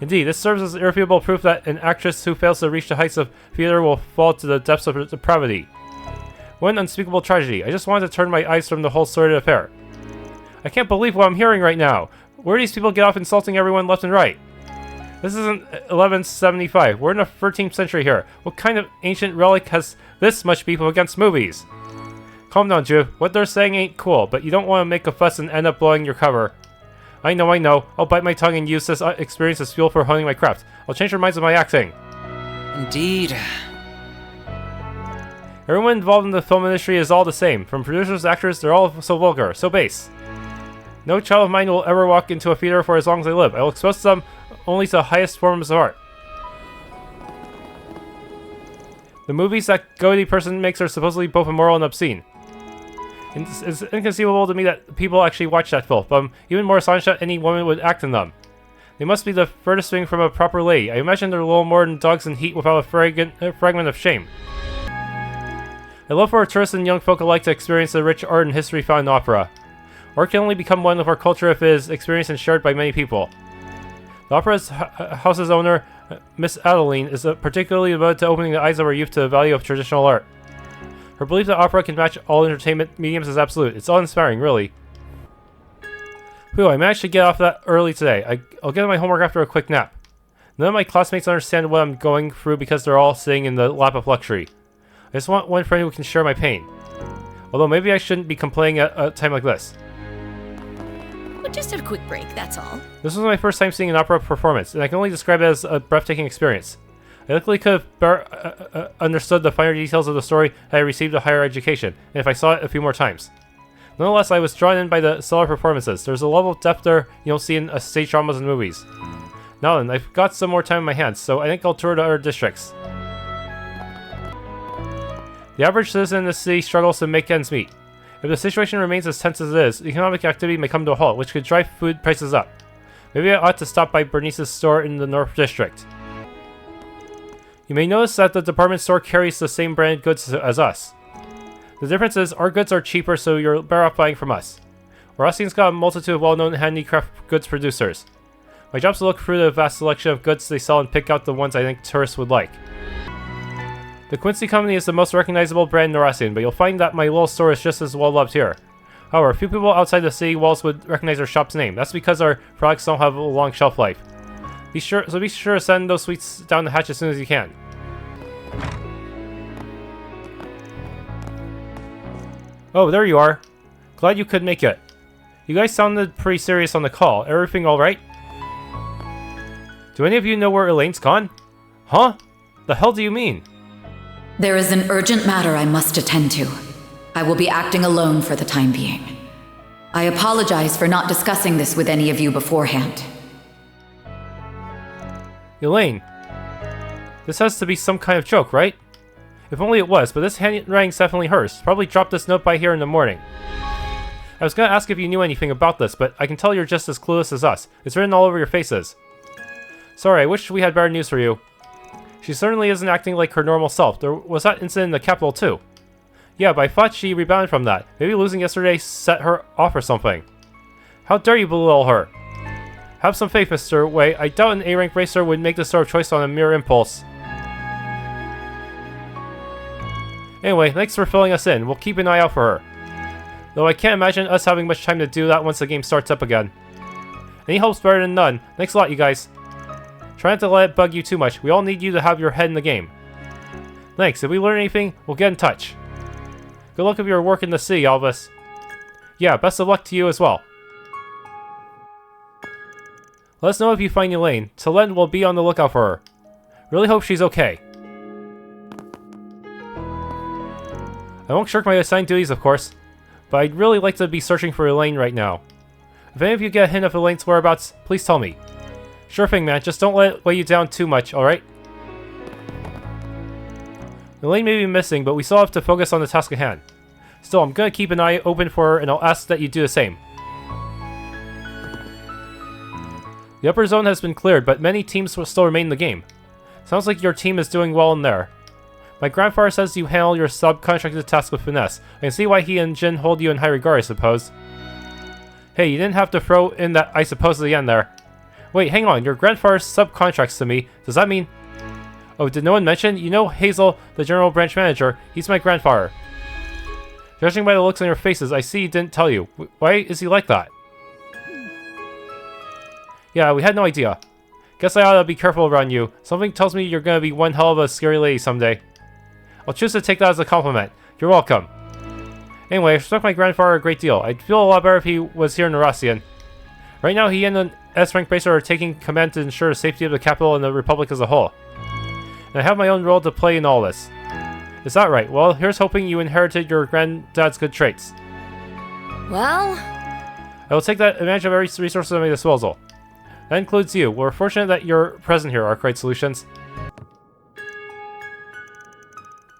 Indeed, this serves as irrefutable proof that an actress who fails to reach the heights of theater will fall to the depths of depravity. What an unspeakable tragedy. I just wanted to turn my eyes from the whole sordid affair. I can't believe what I'm hearing right now. Where do these people get off insulting everyone left and right? This isn't 1175. We're in the 13th century here. What kind of ancient relic has this much beef against movies? Calm down, Ju. What they're saying ain't cool, but you don't want to make a fuss and end up blowing your cover. I know. I'll bite my tongue and use this experience as fuel for honing my craft. I'll change their minds with my acting. Indeed. Everyone involved in the film industry is all the same. From producers to actors, they're all so vulgar, so base. No child of mine will ever walk into a theater for as long as I live. I will expose them only to the highest forms of art. The movies that Goaty person makes are supposedly both immoral and obscene. It's inconceivable to me that people actually watch that film, but I'm even more astonished that any woman would act in them. They must be the furthest thing from a proper lady. I imagine they're little more than dogs in heat without a fragment of shame. I love for our tourists and young folk alike to experience the rich art and history found in opera. Art can only become one of our culture if it is experienced and shared by many people. The opera's house's owner, Miss Adeline, is particularly devoted to opening the eyes of our youth to the value of traditional art. Her belief that opera can match all entertainment mediums is absolute. It's awe-inspiring, really. Phew, I managed to get off that early today. I'll get my homework after a quick nap. None of my classmates understand what I'm going through because they're all sitting in the lap of luxury. I just want one friend who can share my pain. Although maybe I shouldn't be complaining at a time like this. Well, just a quick break, that's all. This was my first time seeing an opera performance, and I can only describe it as a breathtaking experience. I luckily could have understood the finer details of the story had I received a higher education, and if I saw it a few more times. Nonetheless, I was drawn in by the stellar performances. There's a level of depth there you don't see in stage dramas and movies. Now then, I've got some more time in my hands, so I think I'll tour the other districts. The average citizen in this city struggles to make ends meet. If the situation remains as tense as it is, economic activity may come to a halt, which could drive food prices up. Maybe I ought to stop by Bernice's store in the North District. You may notice that the department store carries the same branded goods as us. The difference is, our goods are cheaper, so you're better off buying from us. Oracion's got a multitude of well-known handicraft goods producers. My job's to look through the vast selection of goods they sell and pick out the ones I think tourists would like. The Quincy Company is the most recognizable brand in Oracion, but you'll find that my little store is just as well loved here. However, few people outside the city walls would recognize our shop's name. That's because our products don't have a long shelf life. Be sure to send those sweets down the hatch as soon as you can. Oh, there you are. Glad you could make it. You guys sounded pretty serious on the call. Everything alright? Do any of you know where Elaine's gone? Huh? The hell do you mean? There is an urgent matter I must attend to. I will be acting alone for the time being. I apologize for not discussing this with any of you beforehand. Elaine, this has to be some kind of joke, right? If only it was, but this handwriting's definitely hers. Probably dropped this note by here in the morning. I was gonna ask if you knew anything about this, but I can tell you're just as clueless as us. It's written all over your faces. Sorry, I wish we had better news for you. She certainly isn't acting like her normal self. There was that incident in the capital too. Yeah, but I thought she rebounded from that. Maybe losing yesterday set her off or something. How dare you belittle her? Have some faith, Mr. Wei. I doubt an A-rank racer would make this sort of choice on a mere impulse. Anyway, thanks for filling us in. We'll keep an eye out for her. Though I can't imagine us having much time to do that once the game starts up again. Any help's better than none. Thanks a lot, you guys. Try not to let it bug you too much. We all need you to have your head in the game. Thanks. If we learn anything, we'll get in touch. Good luck with your work in the city, Elvis. Yeah, best of luck to you as well. Let us know if you find Elaine. Till then, we'll be on the lookout for her. Really hope she's okay. I won't shirk my assigned duties, of course, but I'd really like to be searching for Elaine right now. If any of you get a hint of Elaine's whereabouts, please tell me. Sure thing, man. Just don't let it weigh you down too much, alright? Elaine may be missing, but we still have to focus on the task at hand. Still, I'm gonna keep an eye open for her, and I'll ask that you do the same. The upper zone has been cleared, but many teams will still remain in the game. Sounds like your team is doing well in there. My grandfather says you handle your subcontracted tasks with finesse. I can see why he and Jin hold you in high regard, I suppose. Hey, you didn't have to throw in that I suppose at the end there. Wait, hang on, your grandfather subcontracts to me. Does that mean... Oh, did no one mention? You know Hazel, the general branch manager. He's my grandfather. Judging by the looks on your faces, I see he didn't tell you. Why is he like that? Yeah, we had no idea. Guess I ought to be careful around you. Something tells me you're gonna be one hell of a scary lady someday. I'll choose to take that as a compliment. You're welcome. Anyway, I respect my grandfather a great deal. I'd feel a lot better if he was here in Oracion. Right now, he and an S-rank racer are taking command to ensure the safety of the capital and the Republic as a whole. And I have my own role to play in all this. Is that right? Well, here's hoping you inherited your granddad's good traits. Well... I will take that advantage of every resource at my disposal. That includes you. We're fortunate that you're present here, Arkride Solutions.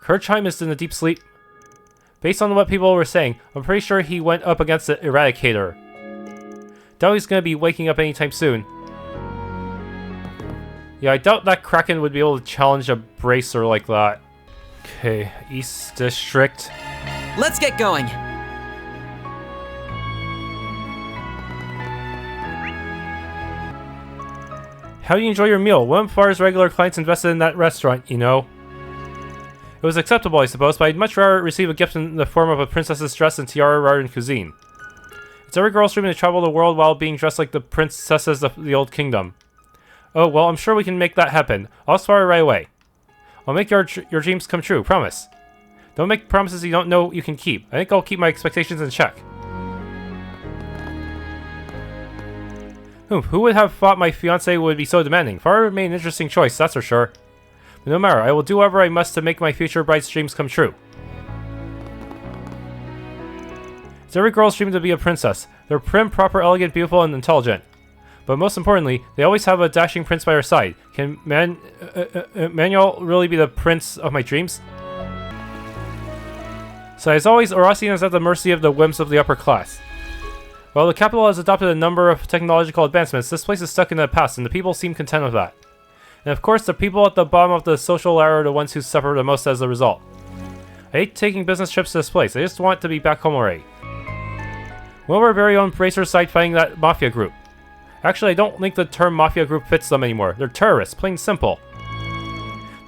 Kirchheim is in a deep sleep. Based on what people were saying, I'm pretty sure he went up against the Eradicator. Doubt he's gonna be waking up anytime soon. Yeah, I doubt that Kraken would be able to challenge a bracer like that. Okay, East District. Let's get going! How do you enjoy your meal? One of Far's regular clients invested in that restaurant, you know. It was acceptable, I suppose, but I'd much rather receive a gift in the form of a princess's dress and tiara rather than cuisine. It's every girl's dream to travel the world while being dressed like the princesses of the old kingdom. Oh, well, I'm sure we can make that happen. I'll start right away. I'll make your dreams come true, promise. Don't make promises you don't know you can keep. I think I'll keep my expectations in check. Who would have thought my fiancé would be so demanding? Far remain an interesting choice, that's for sure. But no matter, I will do whatever I must to make my future bride's dreams come true. It's every girl's dream to be a princess. They're prim, proper, elegant, beautiful, and intelligent. But most importantly, they always have a dashing prince by their side. Can Manuel really be the prince of my dreams? So as always, Oracion is at the mercy of the whims of the upper class. While the capital has adopted a number of technological advancements, this place is stuck in the past, and the people seem content with that. And of course, the people at the bottom of the social ladder are the ones who suffer the most as a result. I hate taking business trips to this place. I just want to be back home already. One of our very own bracers side fighting that mafia group. Actually, I don't think the term mafia group fits them anymore. They're terrorists, plain simple.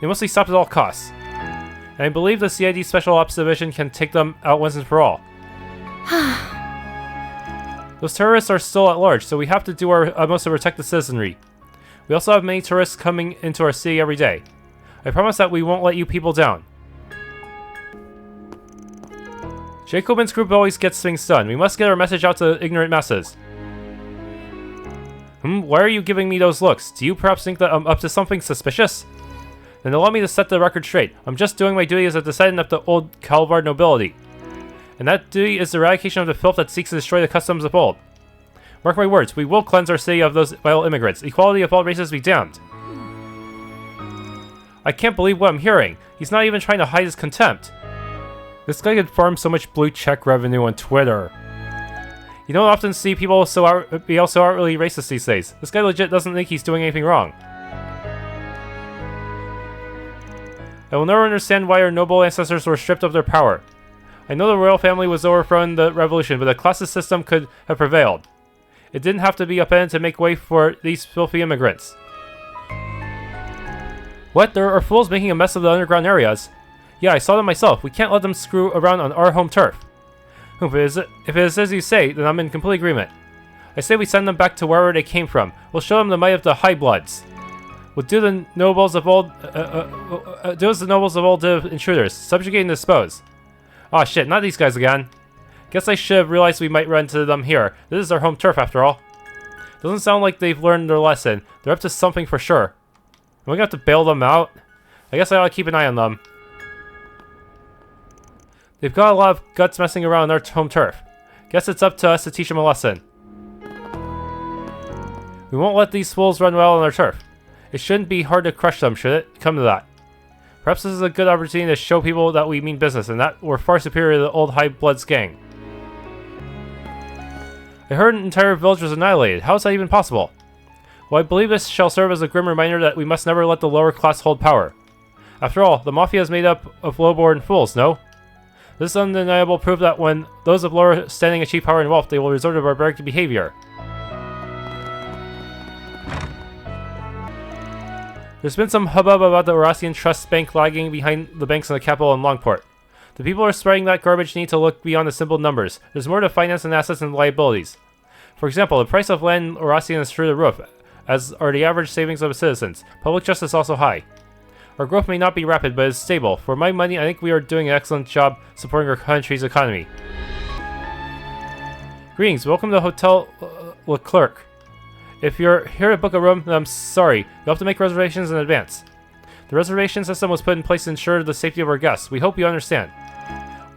They must be stopped at all costs. And I believe the CID Special Ops Division can take them out once and for all. Those terrorists are still at large, so we have to do our utmost to protect the citizenry. We also have many tourists coming into our city every day. I promise that we won't let you people down. Jacobin's group always gets things done. We must get our message out to ignorant masses. Why are you giving me those looks? Do you perhaps think that I'm up to something suspicious? Then allow me to set the record straight. I'm just doing my duty as a descendant of the old Calvard nobility. And that duty is the eradication of the filth that seeks to destroy the customs of old. Mark my words, we will cleanse our city of those vile immigrants. Equality of all races be damned. I can't believe what I'm hearing. He's not even trying to hide his contempt. This guy could farm so much blue check revenue on Twitter. You don't often see people be so outwardly racist these days. This guy legit doesn't think he's doing anything wrong. I will never understand why our noble ancestors were stripped of their power. I know the royal family was overthrown in the revolution, but a classist system could have prevailed. It didn't have to be upended to make way for these filthy immigrants. What? There are fools making a mess of the underground areas. Yeah, I saw them myself. We can't let them screw around on our home turf. If it is as you say, then I'm in complete agreement. I say we send them back to wherever they came from. We'll show them the might of the High Bloods. We'll do the nobles of old, do as the nobles of old did intruders, subjugate and dispose. Aw shit, not these guys again. Guess I should have realized we might run into them here. This is our home turf after all. Doesn't sound like they've learned their lesson. They're up to something for sure. Am I gonna have to bail them out? I guess I ought to keep an eye on them. They've got a lot of guts messing around on our home turf. Guess it's up to us to teach them a lesson. We won't let these fools run well on our turf. It shouldn't be hard to crush them, should it? Come to that. Perhaps this is a good opportunity to show people that we mean business and that we're far superior to the old High Bloods gang. I heard an entire village was annihilated. How is that even possible? Well, I believe this shall serve as a grim reminder that we must never let the lower class hold power. After all, the mafia is made up of low-born fools, no? This is undeniable proof that when those of lower standing achieve power and wealth, they will resort to barbaric behavior. There's been some hubbub about the Oracion Trust Bank lagging behind the banks in the capital and Longport. The people who are spreading that garbage need to look beyond the simple numbers. There's more to finance and assets and liabilities. For example, the price of land in Oracion is through the roof, as are the average savings of citizens. Public trust is also high. Our growth may not be rapid, but it's stable. For my money, I think we are doing an excellent job supporting our country's economy. Greetings, welcome to Hotel Leclerc. If you're here to book a room, then I'm sorry. You'll have to make reservations in advance. The reservation system was put in place to ensure the safety of our guests. We hope you understand.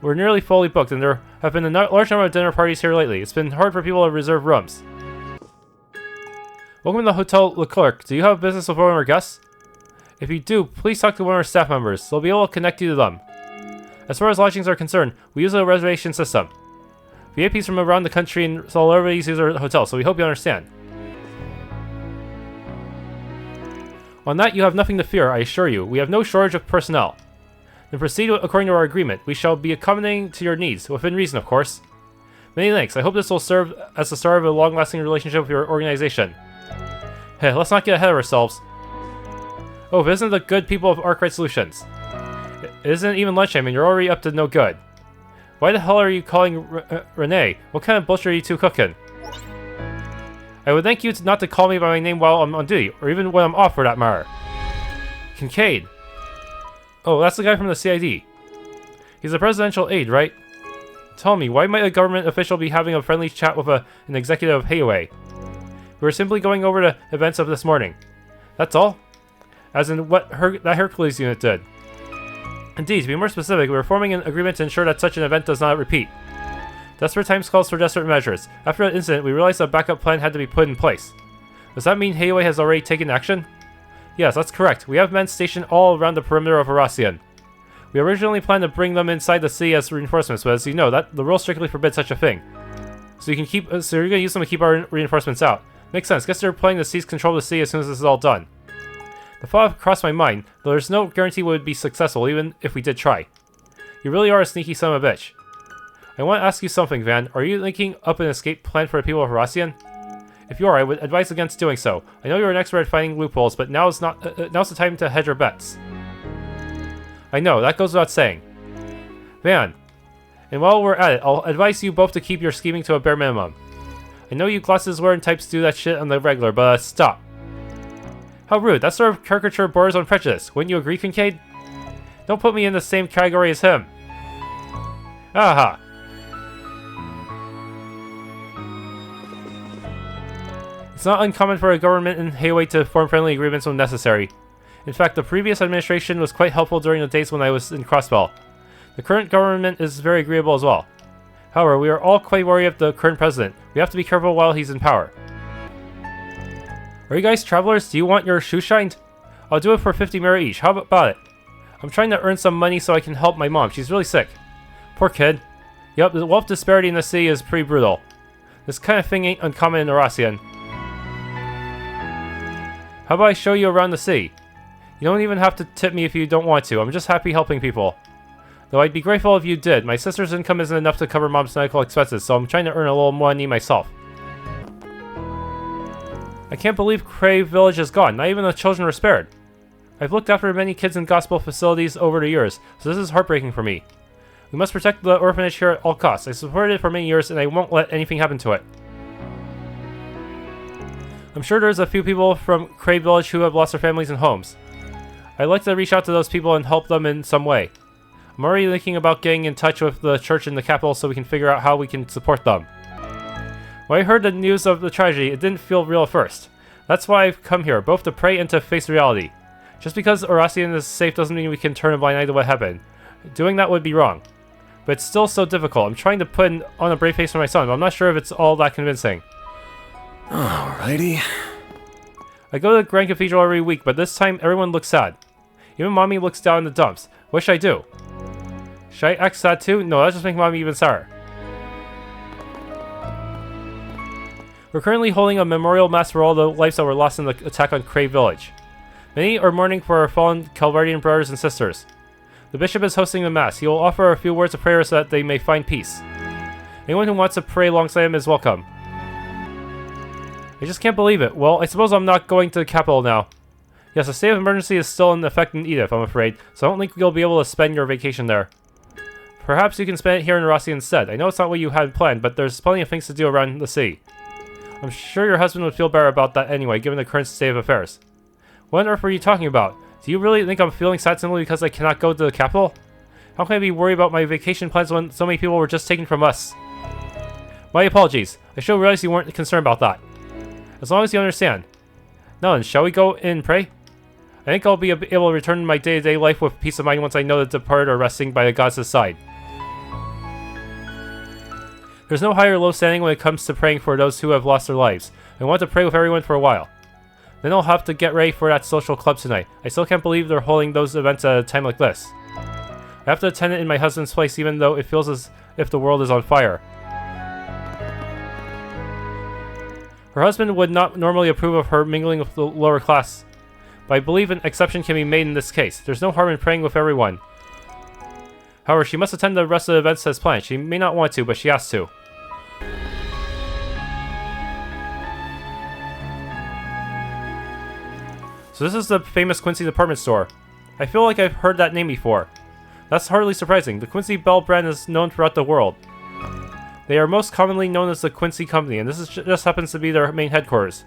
We're nearly fully booked, and there have been a large number of dinner parties here lately. It's been hard for people to reserve rooms. Welcome to the Hotel Leclerc. Do you have business with one of our guests? If you do, please talk to one of our staff members. They'll be able to connect you to them. As far as lodgings are concerned, we use a reservation system. VIPs from around the country and celebrities use our hotel, so we hope you understand. On that, you have nothing to fear, I assure you. We have no shortage of personnel. Then proceed according to our agreement. We shall be accommodating to your needs, within reason, of course. Many thanks. I hope this will serve as the start of a long-lasting relationship with your organization. Hey, let's not get ahead of ourselves. Oh, if it isn't the good people of Arkride Solutions. It isn't even lunchtime and you're already up to no good. Why the hell are you calling Renee? What kind of bullshit are you two cooking? I would thank you not to call me by my name while I'm on duty, or even when I'm off for that matter. Kincaid. Oh, that's the guy from the CID. He's a presidential aide, right? Tell me, why might a government official be having a friendly chat with an executive of Hayway? We were simply going over the events of this morning. That's all? As in what that Hercules unit did. Indeed, to be more specific, we were forming an agreement to ensure that such an event does not repeat. Desperate times calls for desperate measures. After that incident, we realized a backup plan had to be put in place. Does that mean Hayway has already taken action? Yes, that's correct. We have men stationed all around the perimeter of Oracion. We originally planned to bring them inside the city as reinforcements, but as you know, that the rules strictly forbid such a thing. So you're gonna use them to keep our reinforcements out. Makes sense. Guess they're planning to seize control of the city as soon as this is all done. The thought crossed my mind, though there's no guarantee we would be successful, even if we did try. You really are a sneaky son of a bitch. I want to ask you something, Van. Are you thinking up an escape plan for the people of Oracion? If you are, I would advise against doing so. I know you're an expert at finding loopholes, but now's the time to hedge our bets. I know, that goes without saying. Van, and while we're at it, I'll advise you both to keep your scheming to a bare minimum. I know you glasses-wearing types do that shit on the regular, but stop. How rude. That sort of caricature borders on prejudice. Wouldn't you agree, Kincaid? Don't put me in the same category as him. Aha. It's not uncommon for a government in Hayway to form friendly agreements when necessary. In fact, the previous administration was quite helpful during the days when I was in Crossbell. The current government is very agreeable as well. However, we are all quite wary of the current president. We have to be careful while he's in power. Are you guys travelers? Do you want your shoe shined? I'll do it for 50 mira each. How about it? I'm trying to earn some money so I can help my mom. She's really sick. Poor kid. Yup, the wealth disparity in the city is pretty brutal. This kind of thing ain't uncommon in Oracion. How about I show you around the city? You don't even have to tip me if you don't want to. I'm just happy helping people. Though I'd be grateful if you did. My sister's income isn't enough to cover mom's medical expenses, so I'm trying to earn a little money myself. I can't believe Crave Village is gone. Not even the children were spared. I've looked after many kids in gospel facilities over the years, so this is heartbreaking for me. We must protect the orphanage here at all costs. I supported it for many years, and I won't let anything happen to it. I'm sure there's a few people from Crave Village who have lost their families and homes. I'd like to reach out to those people and help them in some way. I'm already thinking about getting in touch with the church in the capital so we can figure out how we can support them. When I heard the news of the tragedy, it didn't feel real at first. That's why I've come here, both to pray and to face reality. Just because Oracion is safe doesn't mean we can turn a blind eye to what happened. Doing that would be wrong. But it's still so difficult. I'm trying to put on a brave face for my son, but I'm not sure if it's all that convincing. Alrighty. I go to the Grand Cathedral every week, but this time everyone looks sad. Even Mommy looks down in the dumps. What should I do? Should I act sad too? No, that'll just make Mommy even sadder. We're currently holding a memorial mass for all the lives that were lost in the attack on Crave Village. Many are mourning for our fallen Calvardian brothers and sisters. The bishop is hosting the mass. He will offer a few words of prayer so that they may find peace. Anyone who wants to pray alongside him is welcome. I just can't believe it. Well, I suppose I'm not going to the capital now. Yes, a state of emergency is still in effect in Edith, I'm afraid, so I don't think you'll be able to spend your vacation there. Perhaps you can spend it here in Oracion instead. I know it's not what you had planned, but there's plenty of things to do around the city. I'm sure your husband would feel better about that anyway, given the current state of affairs. What on earth were you talking about? Do you really think I'm feeling sad simply because I cannot go to the capital? How can I be worried about my vacation plans when so many people were just taken from us? My apologies. I should realize you weren't concerned about that. As long as you understand. Now then, shall we go in and pray? I think I'll be able to return to my day-to-day life with peace of mind once I know the departed are resting by the gods' side. There's no high or low standing when it comes to praying for those who have lost their lives. I want to pray with everyone for a while. Then I'll have to get ready for that social club tonight. I still can't believe they're holding those events at a time like this. I have to attend it in my husband's place even though it feels as if the world is on fire. Her husband would not normally approve of her mingling with the lower class, but I believe an exception can be made in this case. There's no harm in praying with everyone. However, she must attend the rest of the events as planned. She may not want to, but she has to. So this is the famous Quincy department store. I feel like I've heard that name before. That's hardly surprising. The Quincy Bell brand is known throughout the world. They are most commonly known as the Quincy Company, and this just happens to be their main headquarters.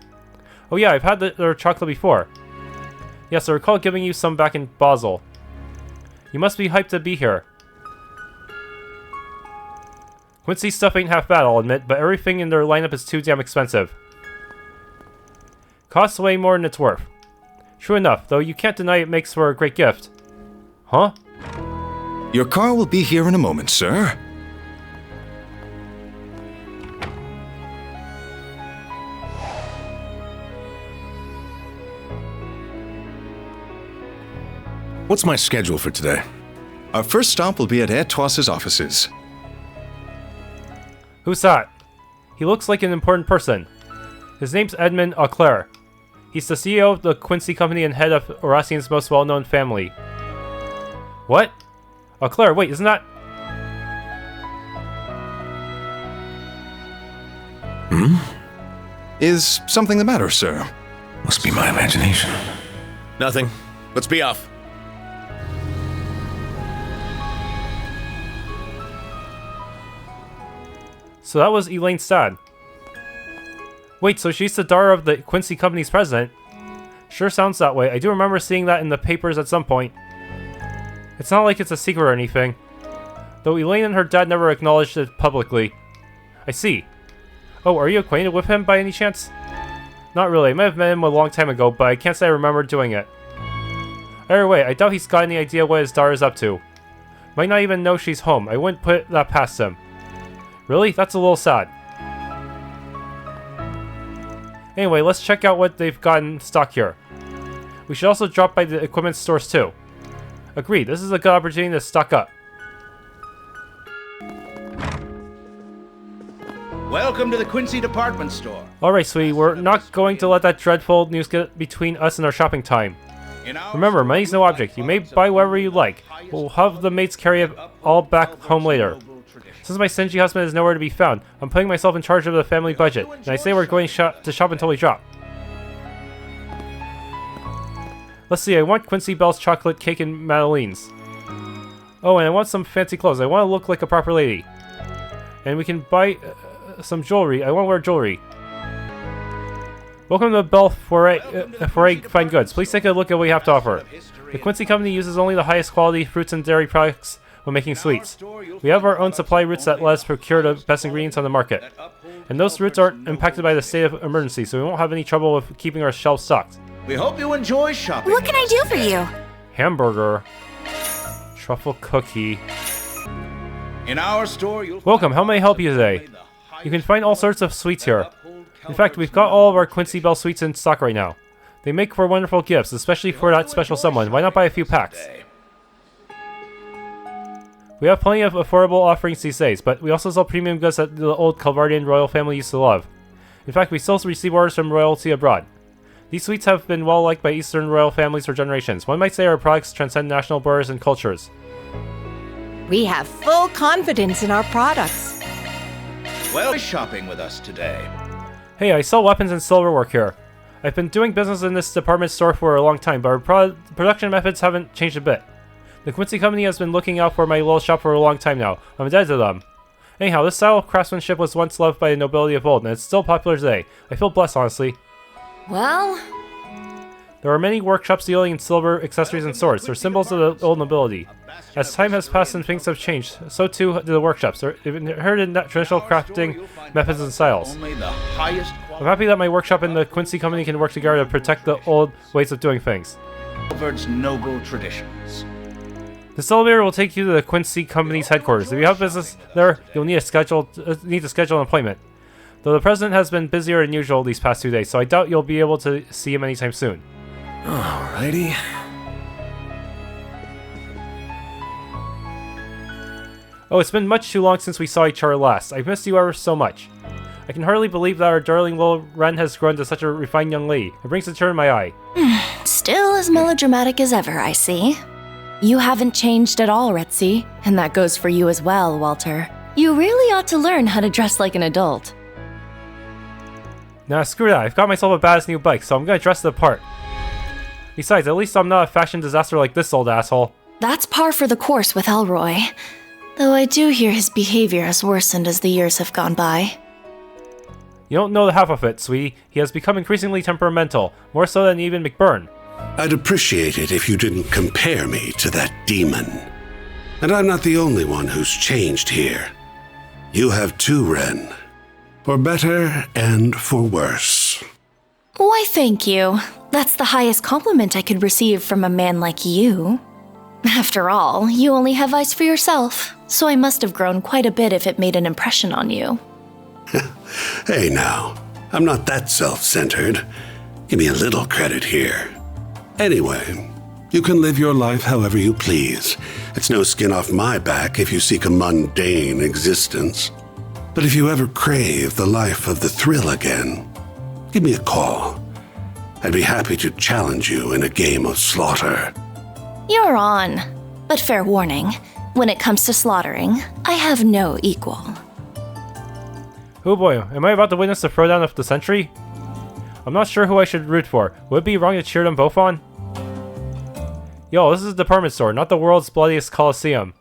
Oh yeah, I've had their chocolate before. Yes, I recall giving you some back in Basel. You must be hyped to be here. Quincy stuff ain't half bad, I'll admit, but everything in their lineup is too damn expensive. Costs way more than it's worth. True enough, though you can't deny it makes for a great gift. Huh? Your car will be here in a moment, sir. What's my schedule for today? Our first stop will be at Etoise's offices. Who's that? He looks like an important person. His name's Edmund Auclair. He's the CEO of the Quincy Company and head of Oracion's most well-known family. What? Auclair, wait, isn't that... Is something the matter, sir? Must be my imagination. Nothing. Let's be off. So that was Elaine's dad. Wait, so she's the daughter of the Quincy Company's president? Sure sounds that way. I do remember seeing that in the papers at some point. It's not like it's a secret or anything. Though Elaine and her dad never acknowledged it publicly. I see. Oh, are you acquainted with him by any chance? Not really. I might have met him a long time ago, but I can't say I remember doing it. Either way, I doubt he's got any idea what his daughter's up to. Might not even know she's home. I wouldn't put that past him. Really? That's a little sad. Anyway, let's check out what they've got in stock here. We should also drop by the equipment stores too. Agreed, this is a good opportunity to stock up. Welcome to the Quincy department store. Alright, sweetie, we're not going to let that dreadful news get between us and our shopping time. Remember, money's no object. You may buy whatever you like. We'll have the maids carry it all back home later. Since my stingy husband is nowhere to be found, I'm putting myself in charge of the family budget, and I say we're going to shop until we drop. Let's see, I want Quincy Bell's chocolate cake and madeleines. Oh, and I want some fancy clothes. I want to look like a proper lady. And we can buy some jewelry. I want to wear jewelry. Welcome to Bell Foray Fine Goods. Please take a look at what we have to offer. The Quincy Company uses only the highest quality fruits and dairy products when making sweets. We have our own supply routes that let us procure the best ingredients on the market. And those routes aren't impacted by the state of emergency, so we won't have any trouble with keeping our shelves stocked. We hope you enjoy shopping. What can I do for you? Hamburger. Truffle cookie. In our store, you'll Welcome, how may I help you today? You can find all sorts of sweets here. In fact, we've got all of our Quincy Bell sweets in stock right now. They make for wonderful gifts, especially for that special someone. Why not buy a few packs? We have plenty of affordable offerings these days, but we also sell premium goods that the old Calvardian royal family used to love. In fact, we still receive orders from royalty abroad. These sweets have been well liked by Eastern royal families for generations. One might say our products transcend national borders and cultures. We have full confidence in our products. well shopping with us today. Hey, I sell weapons and silverwork here. I've been doing business in this department store for a long time, but our production methods haven't changed a bit. The Quincy Company has been looking out for my little shop for a long time now. I'm indebted to them. Anyhow, this style of craftsmanship was once loved by the nobility of old, and it's still popular today. I feel blessed, honestly. Well... There are many workshops dealing in silver, accessories, and swords. They're symbols of the old nobility. As time has passed and things have changed, so too do the workshops. They've inherited traditional crafting methods and styles. I'm happy that my workshop and the Quincy Company can work together to protect the old ways of doing things. Calvard's noble traditions. This elevator will take you to the Quincy Company's headquarters. If you have business there, you'll need to schedule an appointment. Though the president has been busier than usual these past 2 days, so I doubt you'll be able to see him anytime soon. Alrighty. Oh, it's been much too long since we saw each other last. I've missed you ever so much. I can hardly believe that our darling little Ren has grown to such a refined young lady. It brings a tear in my eye. Still as melodramatic as ever, I see. You haven't changed at all, Retzi. And that goes for you as well, Walter. You really ought to learn how to dress like an adult. Nah, screw that. I've got myself a badass new bike, so I'm gonna dress the part. Besides, at least I'm not a fashion disaster like this old asshole. That's par for the course with Elroy. Though I do hear his behavior has worsened as the years have gone by. You don't know the half of it, sweetie. He has become increasingly temperamental, more so than even McBurn. I'd appreciate it if you didn't compare me to that demon. And I'm not the only one who's changed here. You have too, Ren. For better and for worse. Why, thank you. That's the highest compliment I could receive from a man like you. After all, you only have eyes for yourself, so I must have grown quite a bit if it made an impression on you. Hey now, I'm not that self-centered. Give me a little credit here. Anyway, you can live your life however you please. It's no skin off my back if you seek a mundane existence. But if you ever crave the life of the thrill again, give me a call. I'd be happy to challenge you in a game of slaughter. You're on. But fair warning, when it comes to slaughtering, I have no equal. Oh boy, am I about to witness the throwdown of the century? I'm not sure who I should root for. Would it be wrong to cheer them both on? Yo, this is a department store, not the world's bloodiest coliseum.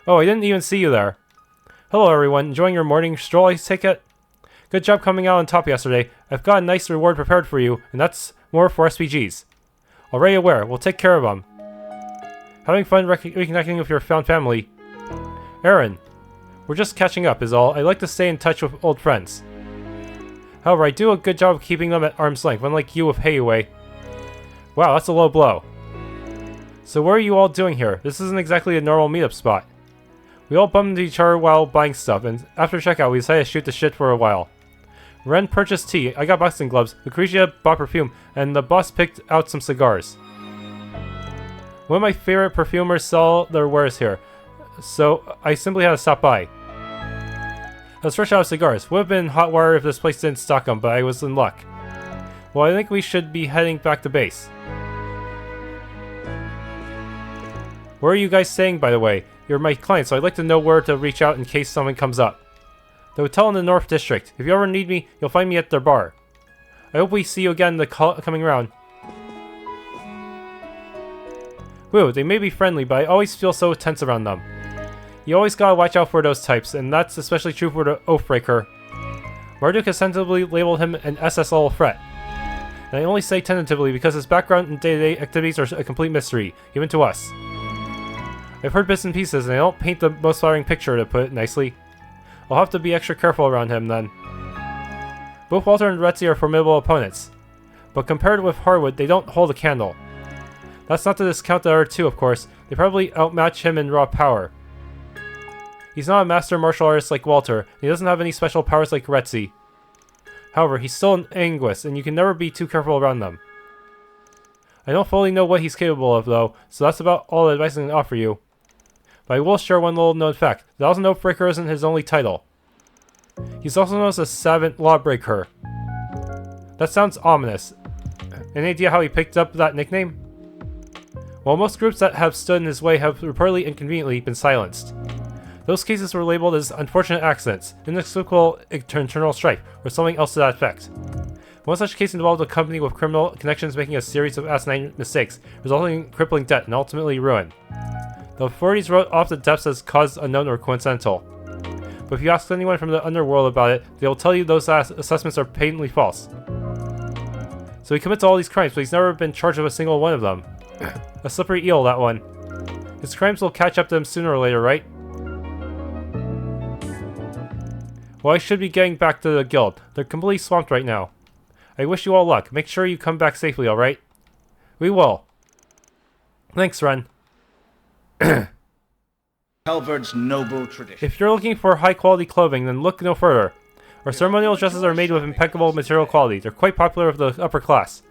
Oh, I didn't even see you there. Hello everyone, enjoying your morning stroll, I take it? Good job coming out on top yesterday. I've got a nice reward prepared for you, and that's more for SPGs. Already aware, we'll take care of them. Having fun reconnecting with your found family. Aaron, we're just catching up is all. I like to stay in touch with old friends. However, I do a good job of keeping them at arm's length, unlike you with Heiwei. Wow, that's a low blow. So what are you all doing here? This isn't exactly a normal meetup spot. We all bumped into each other while buying stuff, and after checkout we decided to shoot the shit for a while. Ren purchased tea, I got boxing gloves, Lucretia bought perfume, and the boss picked out some cigars. One of my favorite perfumers sell their wares here, so I simply had to stop by. I was fresh out of cigars. Would have been hot water if this place didn't stock them, but I was in luck. Well, I think we should be heading back to base. Where are you guys staying, by the way? You're my client, so I'd like to know where to reach out in case something comes up. The hotel in the North District. If you ever need me, you'll find me at their bar. I hope we see you again in the coming round. Whew, they may be friendly, but I always feel so tense around them. You always gotta watch out for those types, and that's especially true for the Oathbreaker. Marduk has tentatively labeled him an SS-level threat. And I only say tentatively because his background and day-to-day activities are a complete mystery, even to us. I've heard bits and pieces, and I don't paint the most flattering picture, to put it nicely. I'll have to be extra careful around him, then. Both Walter and Retzi are formidable opponents, but compared with Harwood, they don't hold a candle. That's not to discount the other two, of course. They probably outmatch him in raw power. He's not a master martial artist like Walter, and he doesn't have any special powers like Retzi. However, he's still an Anguist, and you can never be too careful around them. I don't fully know what he's capable of, though, so that's about all the advice I can offer you. But I will share one little known fact. The Thousand Oathbreaker isn't his only title. He's also known as a Savant Lawbreaker. That sounds ominous. Any idea how he picked up that nickname? Well, most groups that have stood in his way have reportedly and conveniently been silenced. Those cases were labeled as unfortunate accidents, inexplicable internal strife, or something else to that effect. One such case involved a company with criminal connections making a series of asinine mistakes, resulting in crippling debt and ultimately ruin. The authorities wrote off the deaths as cause unknown or coincidental. But if you ask anyone from the underworld about it, they will tell you those assessments are patently false. So he commits all these crimes, but he's never been charged with a single one of them. A slippery eel, that one. His crimes will catch up to him sooner or later, right? Well, I should be getting back to the guild. They're completely swamped right now. I wish you all luck. Make sure you come back safely, alright? We will. Thanks, Ren. Calvard's noble tradition. If you're looking for high-quality clothing, then look no further. Our ceremonial dresses are made with impeccable material quality. They're quite popular with the upper class.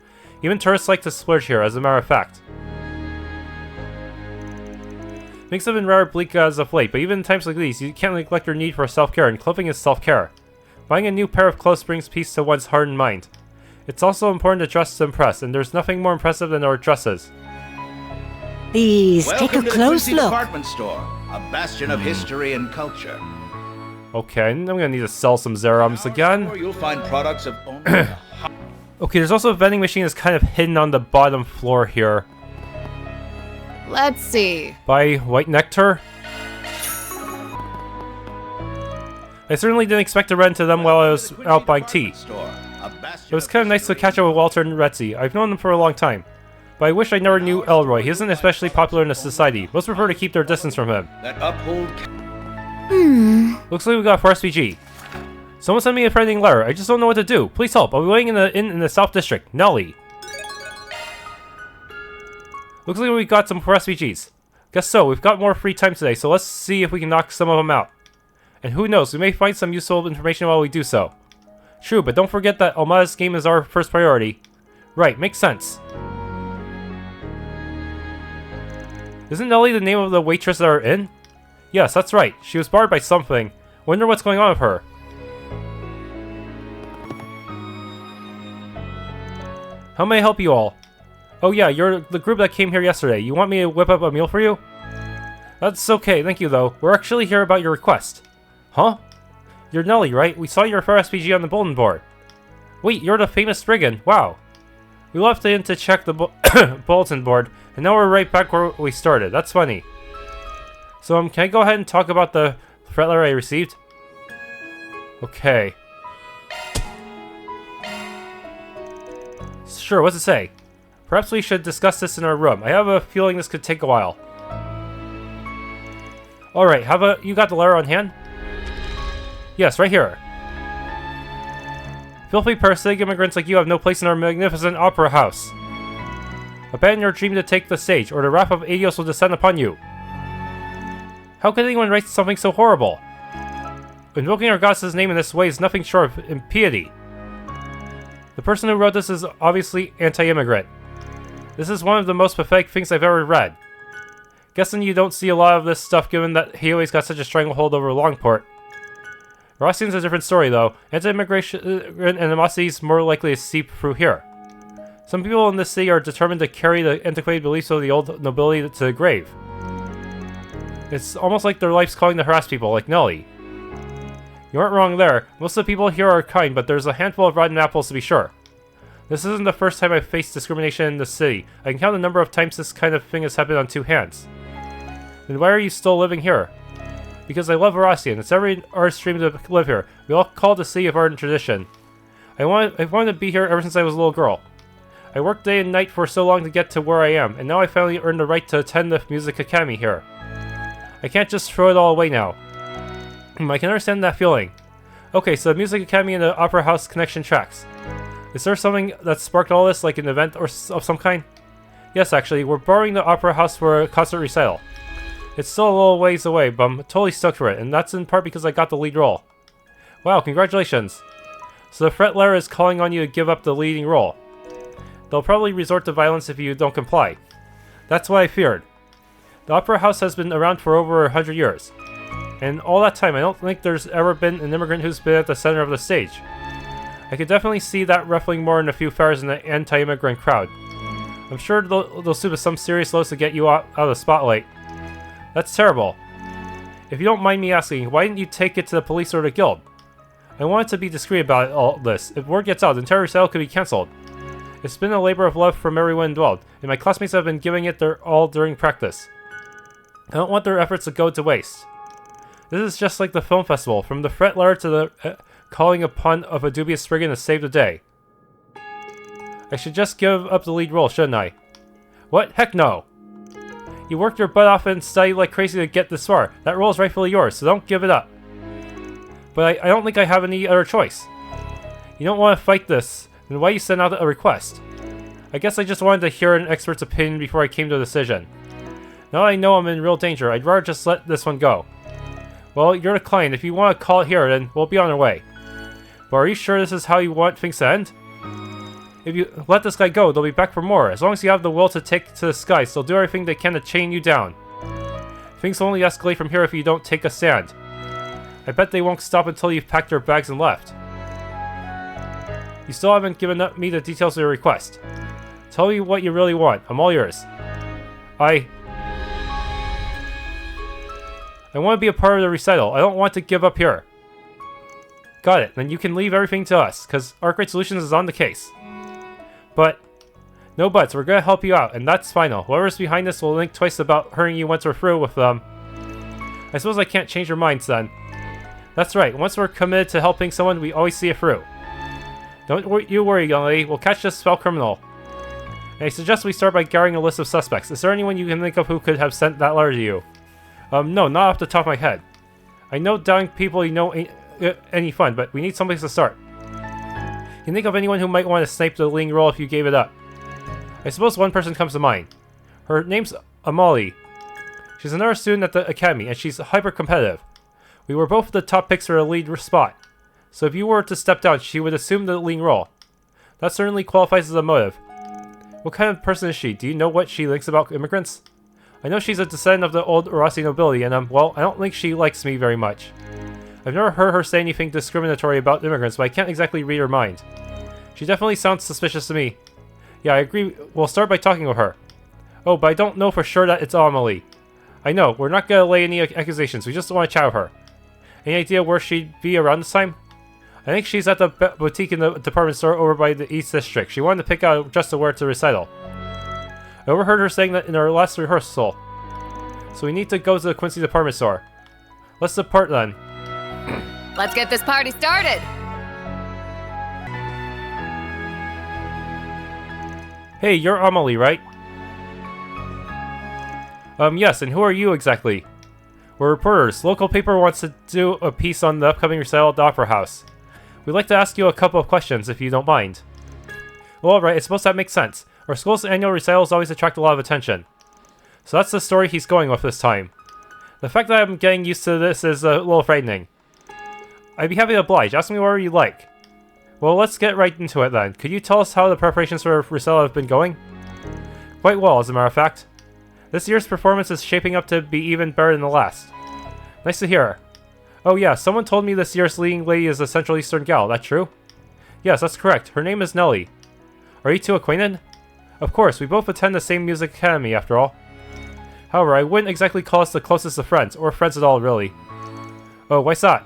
Even tourists like to splurge here, as a matter of fact. Things have been rather bleak as of late, but even in times like these, you can't neglect your need for self-care, and clothing is self-care. Buying a new pair of clothes brings peace to one's heart and mind. It's also important to dress to impress, and there's nothing more impressive than our dresses. Please take a close look. Department store, a bastion of history and culture. Okay, I'm gonna need to sell some Zerums again. You'll find products of only Okay, there's also a vending machine that's kind of hidden on the bottom floor here. Let's see. Buy white nectar. I certainly didn't expect to run into them while I was out buying tea. It was kind of nice to catch up with Walter and Retzi. I've known them for a long time. But I wish I never knew Elroy. He isn't especially popular in the society. Most prefer to keep their distance from him. that uphold. Looks like we got 4 SPG. Someone sent me a threatening letter. I just don't know what to do. Please help. I'll be waiting in the South District. Nelly. Looks like we got some 4 SPGs. Guess so. We've got more free time today, so let's see if we can knock some of them out. And who knows, we may find some useful information while we do so. True, but don't forget that Almada's game is our first priority. Right, makes sense. Isn't Nelly the name of the waitress that are in? Yes, that's right. She was barred by something. Wonder what's going on with her. How may I help you all? Oh yeah, you're the group that came here yesterday. You want me to whip up a meal for you? That's okay, thank you though. We're actually here about your request. Huh? You're Nelly, right? We saw your SPG on the bulletin board. Wait, you're the famous spriggan. Wow. We left in to check the bulletin board, and now we're right back where we started. That's funny. So, can I go ahead and talk about the threat letter I received? Okay. Sure, what's it say? Perhaps we should discuss this in our room. I have a feeling this could take a while. Alright, how about you got the letter on hand? Yes, right here. Filthy parasitic immigrants like you have no place in our magnificent opera house. Abandon your dream to take the stage, or the wrath of Agnes will descend upon you. How could anyone write something so horrible? Invoking our goddess's name in this way is nothing short of impiety. The person who wrote this is obviously anti-immigrant. This is one of the most pathetic things I've ever read. Guessing you don't see a lot of this stuff given that he always got such a stranglehold over Longport. Aracion's a different story though. Anti-immigration animosity is more likely to seep through here. Some people in this city are determined to carry the antiquated beliefs of the old nobility to the grave. It's almost like their life's calling to harass people, like Nelly. You aren't wrong there. Most of the people here are kind, but there's a handful of rotten apples to be sure. This isn't the first time I've faced discrimination in this city. I can count the number of times this kind of thing has happened on 2 hands. Then why are you still living here? Because I love Oracion. It's every artist's dream to live here. We all call the city of art and tradition. I've wanted to be here ever since I was a little girl. I worked day and night for so long to get to where I am, and now I finally earned the right to attend the music academy here. I can't just throw it all away now. I can understand that feeling. Okay, so the music academy and the opera house connection tracks. Is there something that sparked all this, like an event or of some kind? Yes, actually, we're borrowing the opera house for a concert recital. It's still a little ways away, but I'm totally stoked for it, and that's in part because I got the lead role. Wow, congratulations. So the threat letter is calling on you to give up the leading role. They'll probably resort to violence if you don't comply. That's what I feared. The opera house has been around for over 100 years. And all that time, I don't think there's ever been an immigrant who's been at the center of the stage. I could definitely see that ruffling more than a few fires in the anti-immigrant crowd. I'm sure they'll sue with some serious loads to get you out of the spotlight. That's terrible. If you don't mind me asking, why didn't you take it to the police or the guild? I wanted to be discreet about all this. If word gets out, the entire recital could be cancelled. It's been a labor of love from everyone involved, and my classmates have been giving it their all during practice. I don't want their efforts to go to waste. This is just like the film festival, from the threat letter to the calling upon of a dubious spriggan to save the day. I should just give up the lead role, shouldn't I? What? Heck no! You worked your butt off and studied like crazy to get this far. That role is rightfully yours, so don't give it up. But I don't think I have any other choice. You don't want to fight this, then why you send out a request? I guess I just wanted to hear an expert's opinion before I came to a decision. Now I know I'm in real danger, I'd rather just let this one go. Well, you're the client. If you want to call it here, then we'll be on our way. But are you sure this is how you want things to end? If you let this guy go, they'll be back for more. As long as you have the will to take to the skies, they'll do everything they can to chain you down. Things will only escalate from here if you don't take a stand. I bet they won't stop until you've packed your bags and left. You still haven't given me the details of your request. Tell me what you really want. I'm all yours. I want to be a part of the recital. I don't want to give up here. Got it. Then you can leave everything to us, because Arkride Solutions is on the case. But, no buts. We're going to help you out, and that's final. Whoever's behind this will think twice about hurting you once we're through with them. I suppose I can't change your minds then. That's right. Once we're committed to helping someone, we always see it through. Don't you worry, young lady. We'll catch this foul criminal. And I suggest we start by gathering a list of suspects. Is there anyone you can think of who could have sent that letter to you? No, not off the top of my head. I know doubting people you know ain't any fun, but we need someplace to start. You can think of anyone who might want to snipe the leading role if you gave it up. I suppose one person comes to mind. Her name's Amalie. She's another student at the academy, and she's hyper-competitive. We were both the top picks for a lead spot. So if you were to step down, she would assume the leading role. That certainly qualifies as a motive. What kind of person is she? Do you know what she thinks about immigrants? I know she's a descendant of the old Oracion nobility, and well, I don't think she likes me very much. I've never heard her say anything discriminatory about immigrants, but I can't exactly read her mind. She definitely sounds suspicious to me. Yeah, I agree. We'll start by talking with her. Oh, but I don't know for sure that it's Amalie. I know, we're not gonna lay any accusations, we just want to chat with her. Any idea where she'd be around this time? I think she's at the boutique in the department store over by the East District. She wanted to pick out just to wear to recital. I overheard her saying that in our last rehearsal. So we need to go to the Quincy department store. Let's depart then. Let's get this party started! Hey, you're Amelie, right? Yes, and who are you exactly? We're reporters. Local paper wants to do a piece on the upcoming recital at the Opera House. We'd like to ask you a couple of questions, if you don't mind. Well, alright, I suppose that makes sense. Our school's annual recitals always attract a lot of attention. So that's the story he's going with this time. The fact that I'm getting used to this is a little frightening. I'd be happy to oblige. Ask me whatever you like. Well, let's get right into it then. Could you tell us how the preparations for recital have been going? Quite well, as a matter of fact. This year's performance is shaping up to be even better than the last. Nice to hear. Oh yeah, someone told me this year's leading lady is a Central Eastern gal, that true? Yes, that's correct. Her name is Nellie. Are you two acquainted? Of course, we both attend the same music academy after all. However, I wouldn't exactly call us the closest of friends, or friends at all, really. Oh, why's that?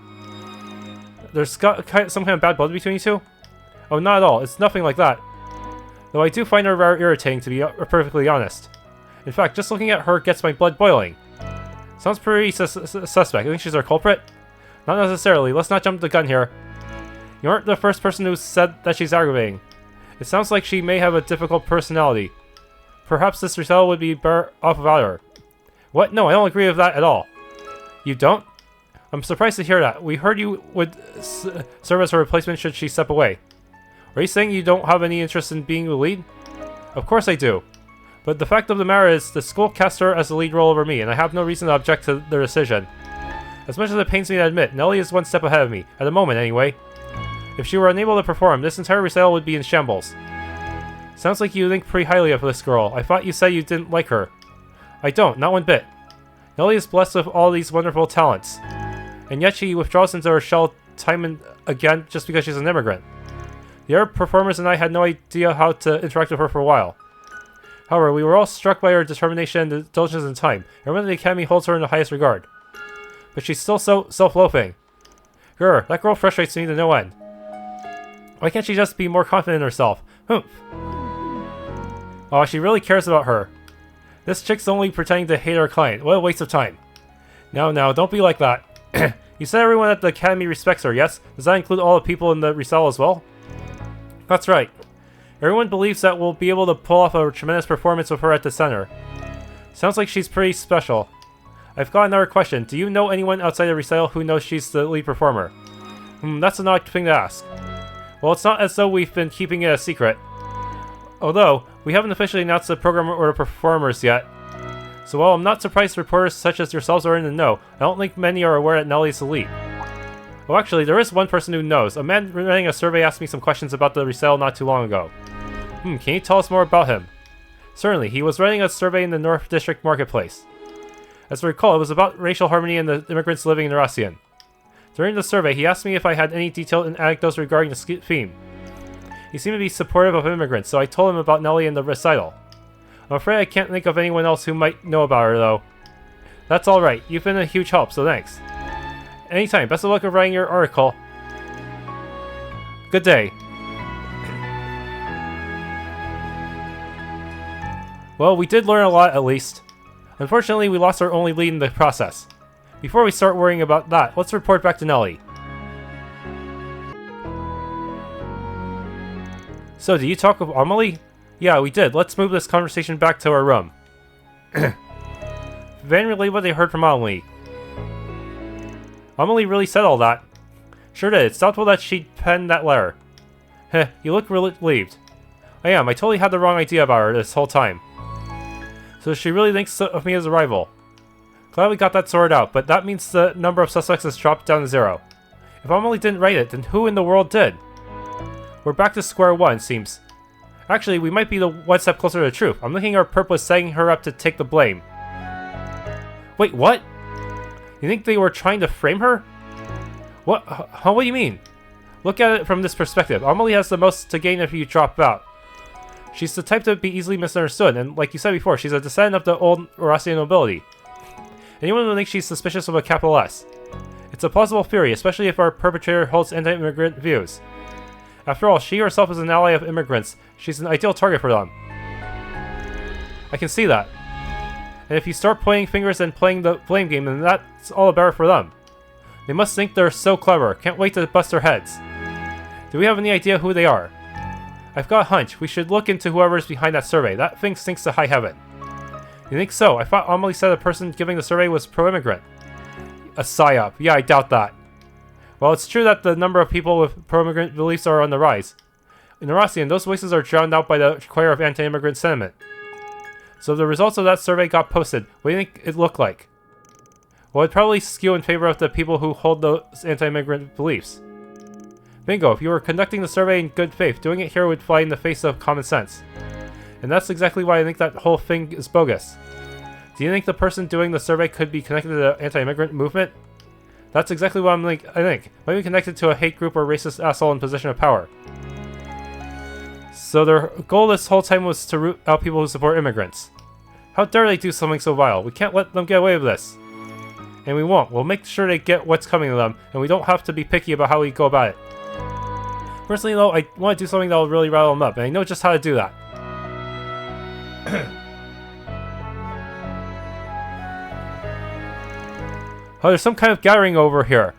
There's some kind of bad blood between you two? Oh, not at all. It's nothing like that. Though I do find her rather irritating, to be perfectly honest. In fact, just looking at her gets my blood boiling. Sounds pretty suspect. I think she's our culprit? Not necessarily. Let's not jump the gun here. You aren't the first person who said that she's aggravating. It sounds like she may have a difficult personality. Perhaps this recital would be better off without her. What? No, I don't agree with that at all. You don't? I'm surprised to hear that. We heard you would serve as her replacement should she step away. Are you saying you don't have any interest in being the lead? Of course I do. But the fact of the matter is, the school cast her as the lead role over me, and I have no reason to object to their decision. As much as it pains me to admit, Nellie is one step ahead of me, at the moment anyway. If she were unable to perform, this entire recital would be in shambles. Sounds like you think pretty highly of this girl. I thought you said you didn't like her. I don't, not one bit. Nellie is blessed with all these wonderful talents. And yet she withdraws into her shell time and again just because she's an immigrant. The other performers and I had no idea how to interact with her for a while. However, we were all struck by her determination and diligence in time. Everyone at the Academy holds her in the highest regard. But she's still so self-loathing. Grr, that girl frustrates me to no end. Why can't she just be more confident in herself? Humph. Oh, she really cares about her. This chick's only pretending to hate her client. What a waste of time. Now, don't be like that. You said everyone at the Academy respects her, yes? Does that include all the people in the recital as well? That's right. Everyone believes that we'll be able to pull off a tremendous performance with her at the center. Sounds like she's pretty special. I've got another question. Do you know anyone outside the recital who knows she's the lead performer? That's an odd thing to ask. Well, it's not as though we've been keeping it a secret. Although, we haven't officially announced the program or the performers yet. So while I'm not surprised reporters such as yourselves are in the know, I don't think many are aware that Nellie's the lead. Well, actually, there is one person who knows. A man running a survey asked me some questions about the recital not too long ago. Can you tell us more about him? Certainly, he was running a survey in the North District Marketplace. As I recall, it was about racial harmony and the immigrants living in Oracion. During the survey, he asked me if I had any detailed anecdotes regarding the theme. He seemed to be supportive of immigrants, so I told him about Nellie and the recital. I'm afraid I can't think of anyone else who might know about her, though. That's alright, you've been a huge help, so thanks. Anytime, best of luck with writing your article. Good day. Well, we did learn a lot, at least. Unfortunately, we lost our only lead in the process. Before we start worrying about that, let's report back to Nellie. So, did you talk with Amelie? Yeah, we did. Let's move this conversation back to our room. Van relayed what they heard from Amelie. Amelie really said all that. Sure did. It's doubtful that she penned that letter. Heh, you look relieved. I am. I totally had the wrong idea about her this whole time. So she really thinks of me as a rival. Glad we got that sorted out, but that means the number of suspects has dropped down to 0. If Amelie didn't write it, then who in the world did? We're back to square one, seems. Actually, we might be the one step closer to the truth. I'm thinking our perp was setting her up to take the blame. Wait, what? You think they were trying to frame her? What? What do you mean? Look at it from this perspective. Amelie has the most to gain if you drop out. She's the type to be easily misunderstood, and like you said before, she's a descendant of the old Oracion nobility. Anyone would think she's suspicious of a capital S. It's a plausible theory, especially if our perpetrator holds anti-immigrant views. After all, she herself is an ally of immigrants. She's an ideal target for them. I can see that. And if you start pointing fingers and playing the blame game, then that's all the better for them. They must think they're so clever. Can't wait to bust their heads. Do we have any idea who they are? I've got a hunch. We should look into whoever's behind that survey. That thing stinks to high heaven. You think so? I thought Amelie said the person giving the survey was pro-immigrant. A psyop. Yeah, I doubt that. Well, it's true that the number of people with pro-immigrant beliefs are on the rise. In Oracion, those voices are drowned out by the choir of anti-immigrant sentiment. So if the results of that survey got posted, what do you think it looked like? Well, it'd probably skew in favor of the people who hold those anti-immigrant beliefs. Bingo, if you were conducting the survey in good faith, doing it here would fly in the face of common sense. And that's exactly why I think that whole thing is bogus. Do you think the person doing the survey could be connected to the anti-immigrant movement? That's exactly what I think. Might be connected to a hate group or racist asshole in position of power. So their goal this whole time was to root out people who support immigrants. How dare they do something so vile? We can't let them get away with this. And we won't. We'll make sure they get what's coming to them, and we don't have to be picky about how we go about it. Personally though, I want to do something that will really rattle them up, and I know just how to do that. Oh, there's some kind of gathering over here.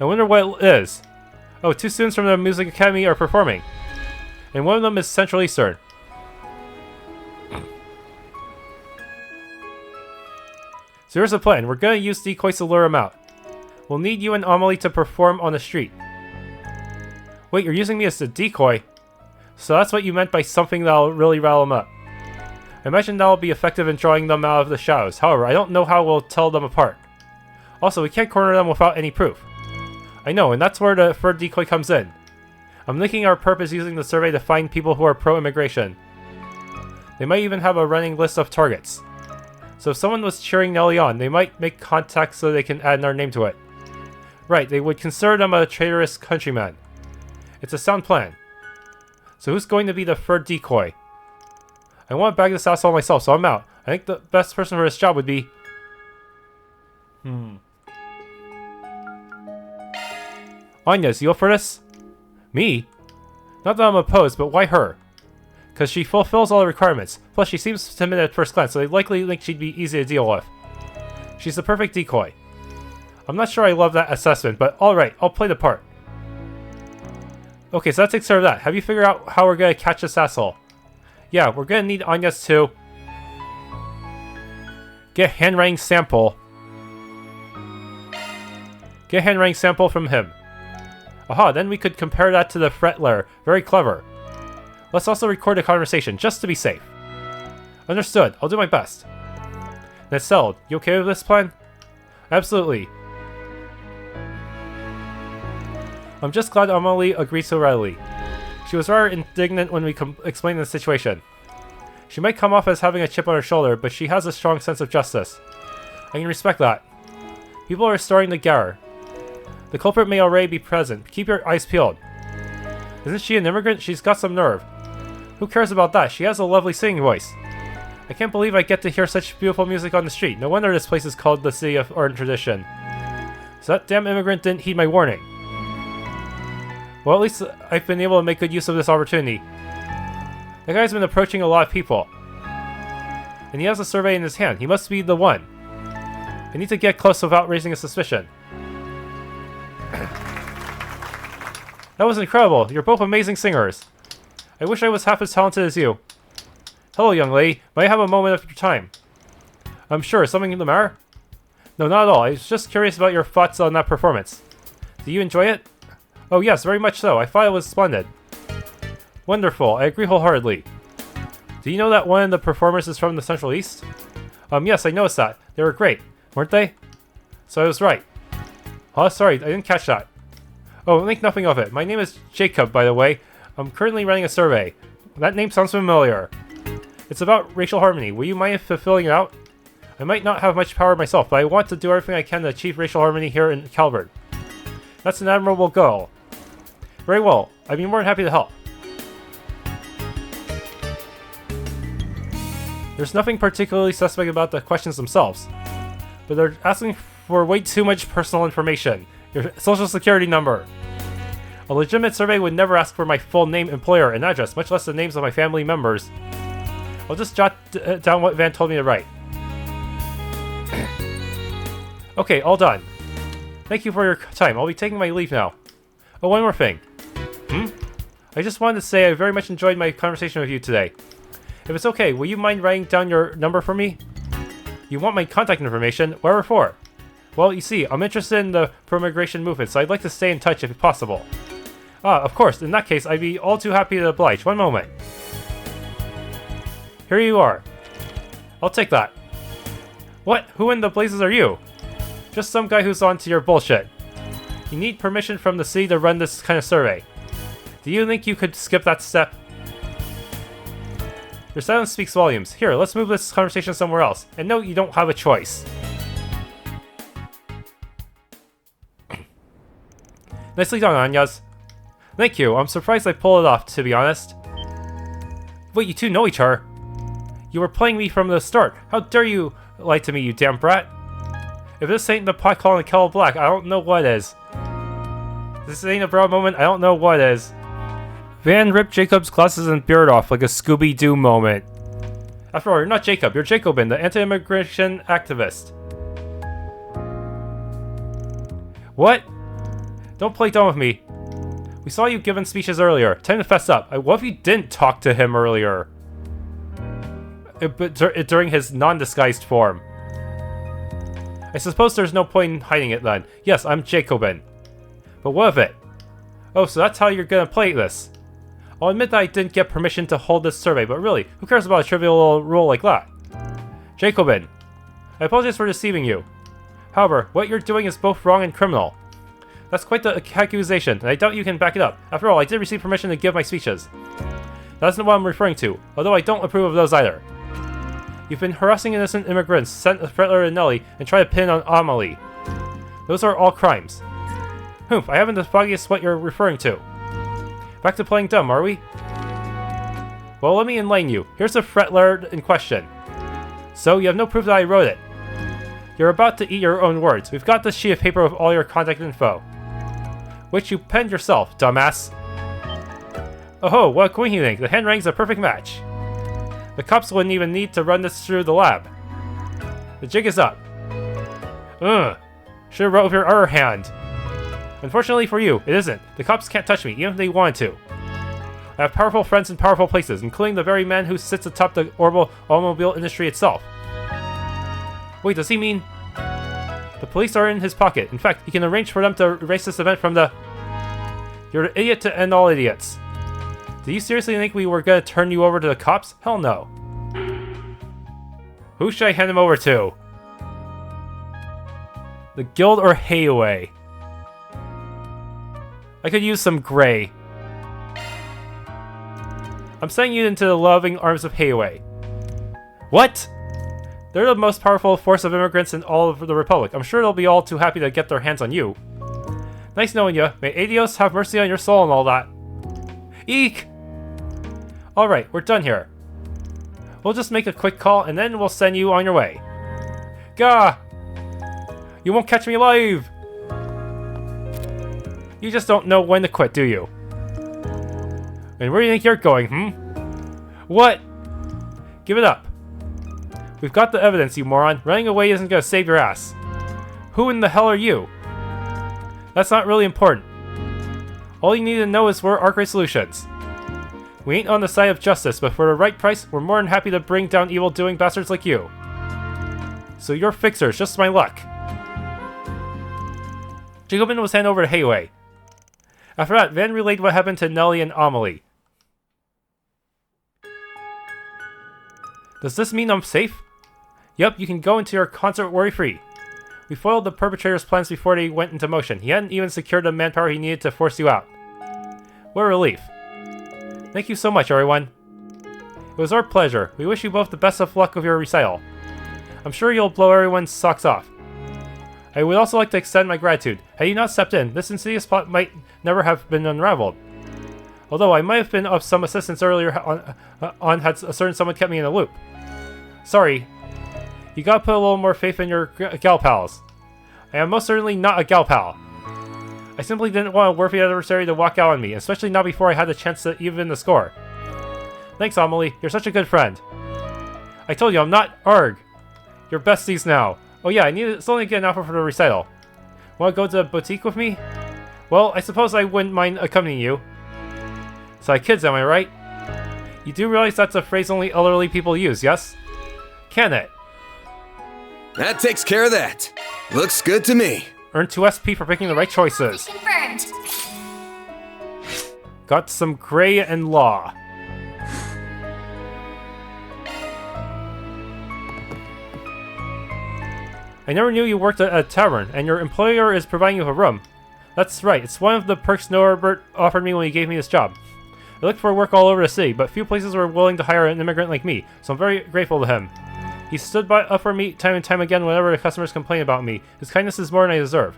I wonder what it is. Oh, 2 students from the Music Academy are performing. And one of them is Central Eastern. So here's the plan. We're gonna use decoys to lure them out. We'll need you and Amelie to perform on the street. Wait, you're using me as a decoy? So that's what you meant by something that'll really rattle them up. I imagine that'll be effective in drawing them out of the shadows. However, I don't know how we'll tell them apart. Also, we can't corner them without any proof. I know, and that's where the third decoy comes in. I'm linking our purpose using the survey to find people who are pro-immigration. They might even have a running list of targets. So if someone was cheering Nelly on, they might make contact so they can add our name to it. Right, they would consider them a traitorous countryman. It's a sound plan. So who's going to be the third decoy? I want to bag this asshole myself, so I'm out. I think the best person for this job would be... Agnes, you up for this? Me? Not that I'm opposed, but why her? Because she fulfills all the requirements. Plus, she seems timid at first glance, so they likely think she'd be easy to deal with. She's the perfect decoy. I'm not sure I love that assessment, but alright, I'll play the part. Okay, so that takes care of that. Have you figured out how we're gonna catch this asshole? Yeah, we're gonna need Agnes to... get a handwriting sample. Get a handwriting sample from him. Aha, then we could compare that to the threat layer. Very clever. Let's also record a conversation, just to be safe. Understood. I'll do my best. That's settled. You okay with this plan? Absolutely. I'm just glad Amelie agreed so readily. She was rather indignant when we explained the situation. She might come off as having a chip on her shoulder, but she has a strong sense of justice. I can respect that. People are starting to gather. The culprit may already be present. Keep your eyes peeled. Isn't she an immigrant? She's got some nerve. Who cares about that? She has a lovely singing voice. I can't believe I get to hear such beautiful music on the street. No wonder this place is called the City of Art and Tradition. So that damn immigrant didn't heed my warning. Well, at least I've been able to make good use of this opportunity. That guy's been approaching a lot of people. And he has a survey in his hand. He must be the one. I need to get close without raising a suspicion. That was incredible. You're both amazing singers. I wish I was half as talented as you. Hello, young lady. May I have a moment of your time? I'm sure. Something the matter? No, not at all. I was just curious about your thoughts on that performance. Do you enjoy it? Oh yes, very much so. I thought it was splendid. Wonderful. I agree wholeheartedly. Do you know that one of the performers is from the Central East? Yes, I noticed that. They were great, weren't they? So I was right. Oh, sorry, I didn't catch that. Oh, think nothing of it. My name is Jacob, by the way. I'm currently running a survey. That name sounds familiar. It's about racial harmony. Will you mind filling it out? I might not have much power myself, but I want to do everything I can to achieve racial harmony here in Calvard. That's an admirable goal. Very well. I'd be more than happy to help. There's nothing particularly suspect about the questions themselves, but they're asking for way too much personal information. Your social security number. A legitimate survey would never ask for my full name, employer, and address, much less the names of my family members. I'll just jot down what Van told me to write. Okay, all done. Thank you for your time. I'll be taking my leave now. Oh, one more thing. I just wanted to say I very much enjoyed my conversation with you today. If it's okay, will you mind writing down your number for me? You want my contact information? Whatever for? Well, you see, I'm interested in the pro-migration movement, so I'd like to stay in touch if possible. Ah, of course. In that case, I'd be all too happy to oblige. One moment. Here you are. I'll take that. What? Who in the blazes are you? Just some guy who's on to your bullshit. You need permission from the city to run this kind of survey. Do you think you could skip that step? Your silence speaks volumes. Here, let's move this conversation somewhere else. And no, you don't have a choice. Nicely done, Anyas. Thank you. I'm surprised I pulled it off, to be honest. Wait, you two know each other? You were playing me from the start. How dare you lie to me, you damn brat? If this ain't the pot calling the kettle black, I don't know what is. If this ain't a proud moment, I don't know what is. Van ripped Jacob's glasses and beard off like a Scooby-Doo moment. After all, you're not Jacob, you're Jacobin, the anti-immigration activist. What? Don't play dumb with me. We saw you giving speeches earlier. Time to fess up. What if you didn't talk to him earlier? During his non-disguised form. I suppose there's no point in hiding it then. Yes, I'm Jacobin. But what of it? Oh, so that's how you're gonna play this. I'll admit that I didn't get permission to hold this survey, but really, who cares about a trivial little rule like that? Jacobin, I apologize for deceiving you. However, what you're doing is both wrong and criminal. That's quite the accusation, and I doubt you can back it up. After all, I did receive permission to give my speeches. That's not what I'm referring to, although I don't approve of those either. You've been harassing innocent immigrants, sent a Frettler and Nelly, and tried to pin on Amelie. Those are all crimes. Humph, I haven't the foggiest what you're referring to. Back to playing dumb, are we? Well, let me enlighten you. Here's the Frettler in question. So, you have no proof that I wrote it. You're about to eat your own words. We've got this sheet of paper with all your contact info. Which you penned yourself, dumbass. Oh, what a coincidence. The handwriting's a perfect match. The cops wouldn't even need to run this through the lab. The jig is up. Should've wrote with your other hand. Unfortunately for you, it isn't. The cops can't touch me, even if they wanted to. I have powerful friends in powerful places, including the very man who sits atop the orbital automobile industry itself. Wait, does he mean... The police are in his pocket. In fact, he can arrange for them to erase this event from the... You're an idiot to end all idiots. Do you seriously think we were gonna turn you over to the cops? Hell no. Who should I hand him over to? The Guild or Heiwei? I could use some gray. I'm sending you into the loving arms of Heiwei. What? They're the most powerful force of immigrants in all of the Republic. I'm sure they'll be all too happy to get their hands on you. Nice knowing you. May Adios have mercy on your soul and all that. Eek! Alright, we're done here. We'll just make a quick call and then we'll send you on your way. Gah! You won't catch me alive! You just don't know when to quit, do you? And where do you think you're going, What? Give it up. We've got the evidence, you moron. Running away isn't gonna save your ass. Who in the hell are you? That's not really important. All you need to know is we're Arkride Solutions. We ain't on the side of justice, but for the right price, we're more than happy to bring down evil-doing bastards like you. So you're fixers, just my luck. Jacobin was handed over to Heiwei. After that, Van relayed what happened to Nelly and Amelie. Does this mean I'm safe? Yep, you can go into your concert worry-free. We foiled the perpetrator's plans before they went into motion. He hadn't even secured the manpower he needed to force you out. What a relief. Thank you so much, everyone. It was our pleasure. We wish you both the best of luck with your recital. I'm sure you'll blow everyone's socks off. I would also like to extend my gratitude. Had you not stepped in, this insidious plot might never have been unraveled. Although I might have been of some assistance earlier on had a certain someone kept me in the loop. Sorry. You gotta put a little more faith in your gal pals. I am most certainly not a gal pal. I simply didn't want a worthy adversary to walk out on me, especially not before I had the chance to even the score. Thanks, Amelie. You're such a good friend. I told you I'm not ARG. You're besties now. Oh yeah, I need to still need to get an offer for the recital. Want to go to the boutique with me? Well, I suppose I wouldn't mind accompanying you. So kids, am I right? You do realize that's a phrase only elderly people use, yes? Can it? That takes care of that. Looks good to me. Earn 2 SP for picking the right choices. Confirmed. Got some gray and law. I never knew you worked at a tavern, and your employer is providing you with a room. That's right, it's one of the perks Norbert offered me when he gave me this job. I looked for work all over the city, but few places were willing to hire an immigrant like me, so I'm very grateful to him. He stood up for me time and time again whenever the customers complain about me. His kindness is more than I deserve.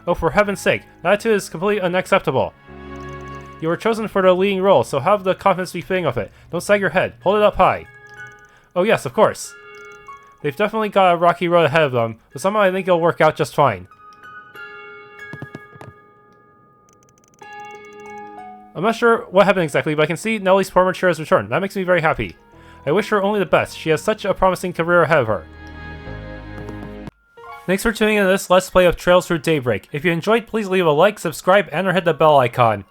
Oh, for heaven's sake, that attitude is completely unacceptable. You were chosen for the leading role, so have the confidence befitting of it. Don't sag your head. Hold it up high. Oh yes, of course. They've definitely got a rocky road ahead of them, but somehow I think it'll work out just fine. I'm not sure what happened exactly, but I can see Nellie's former chair has returned. That makes me very happy. I wish her only the best. She has such a promising career ahead of her. Thanks for tuning in to this Let's Play of Trails Through Daybreak. If you enjoyed, please leave a like, subscribe, and or hit the bell icon.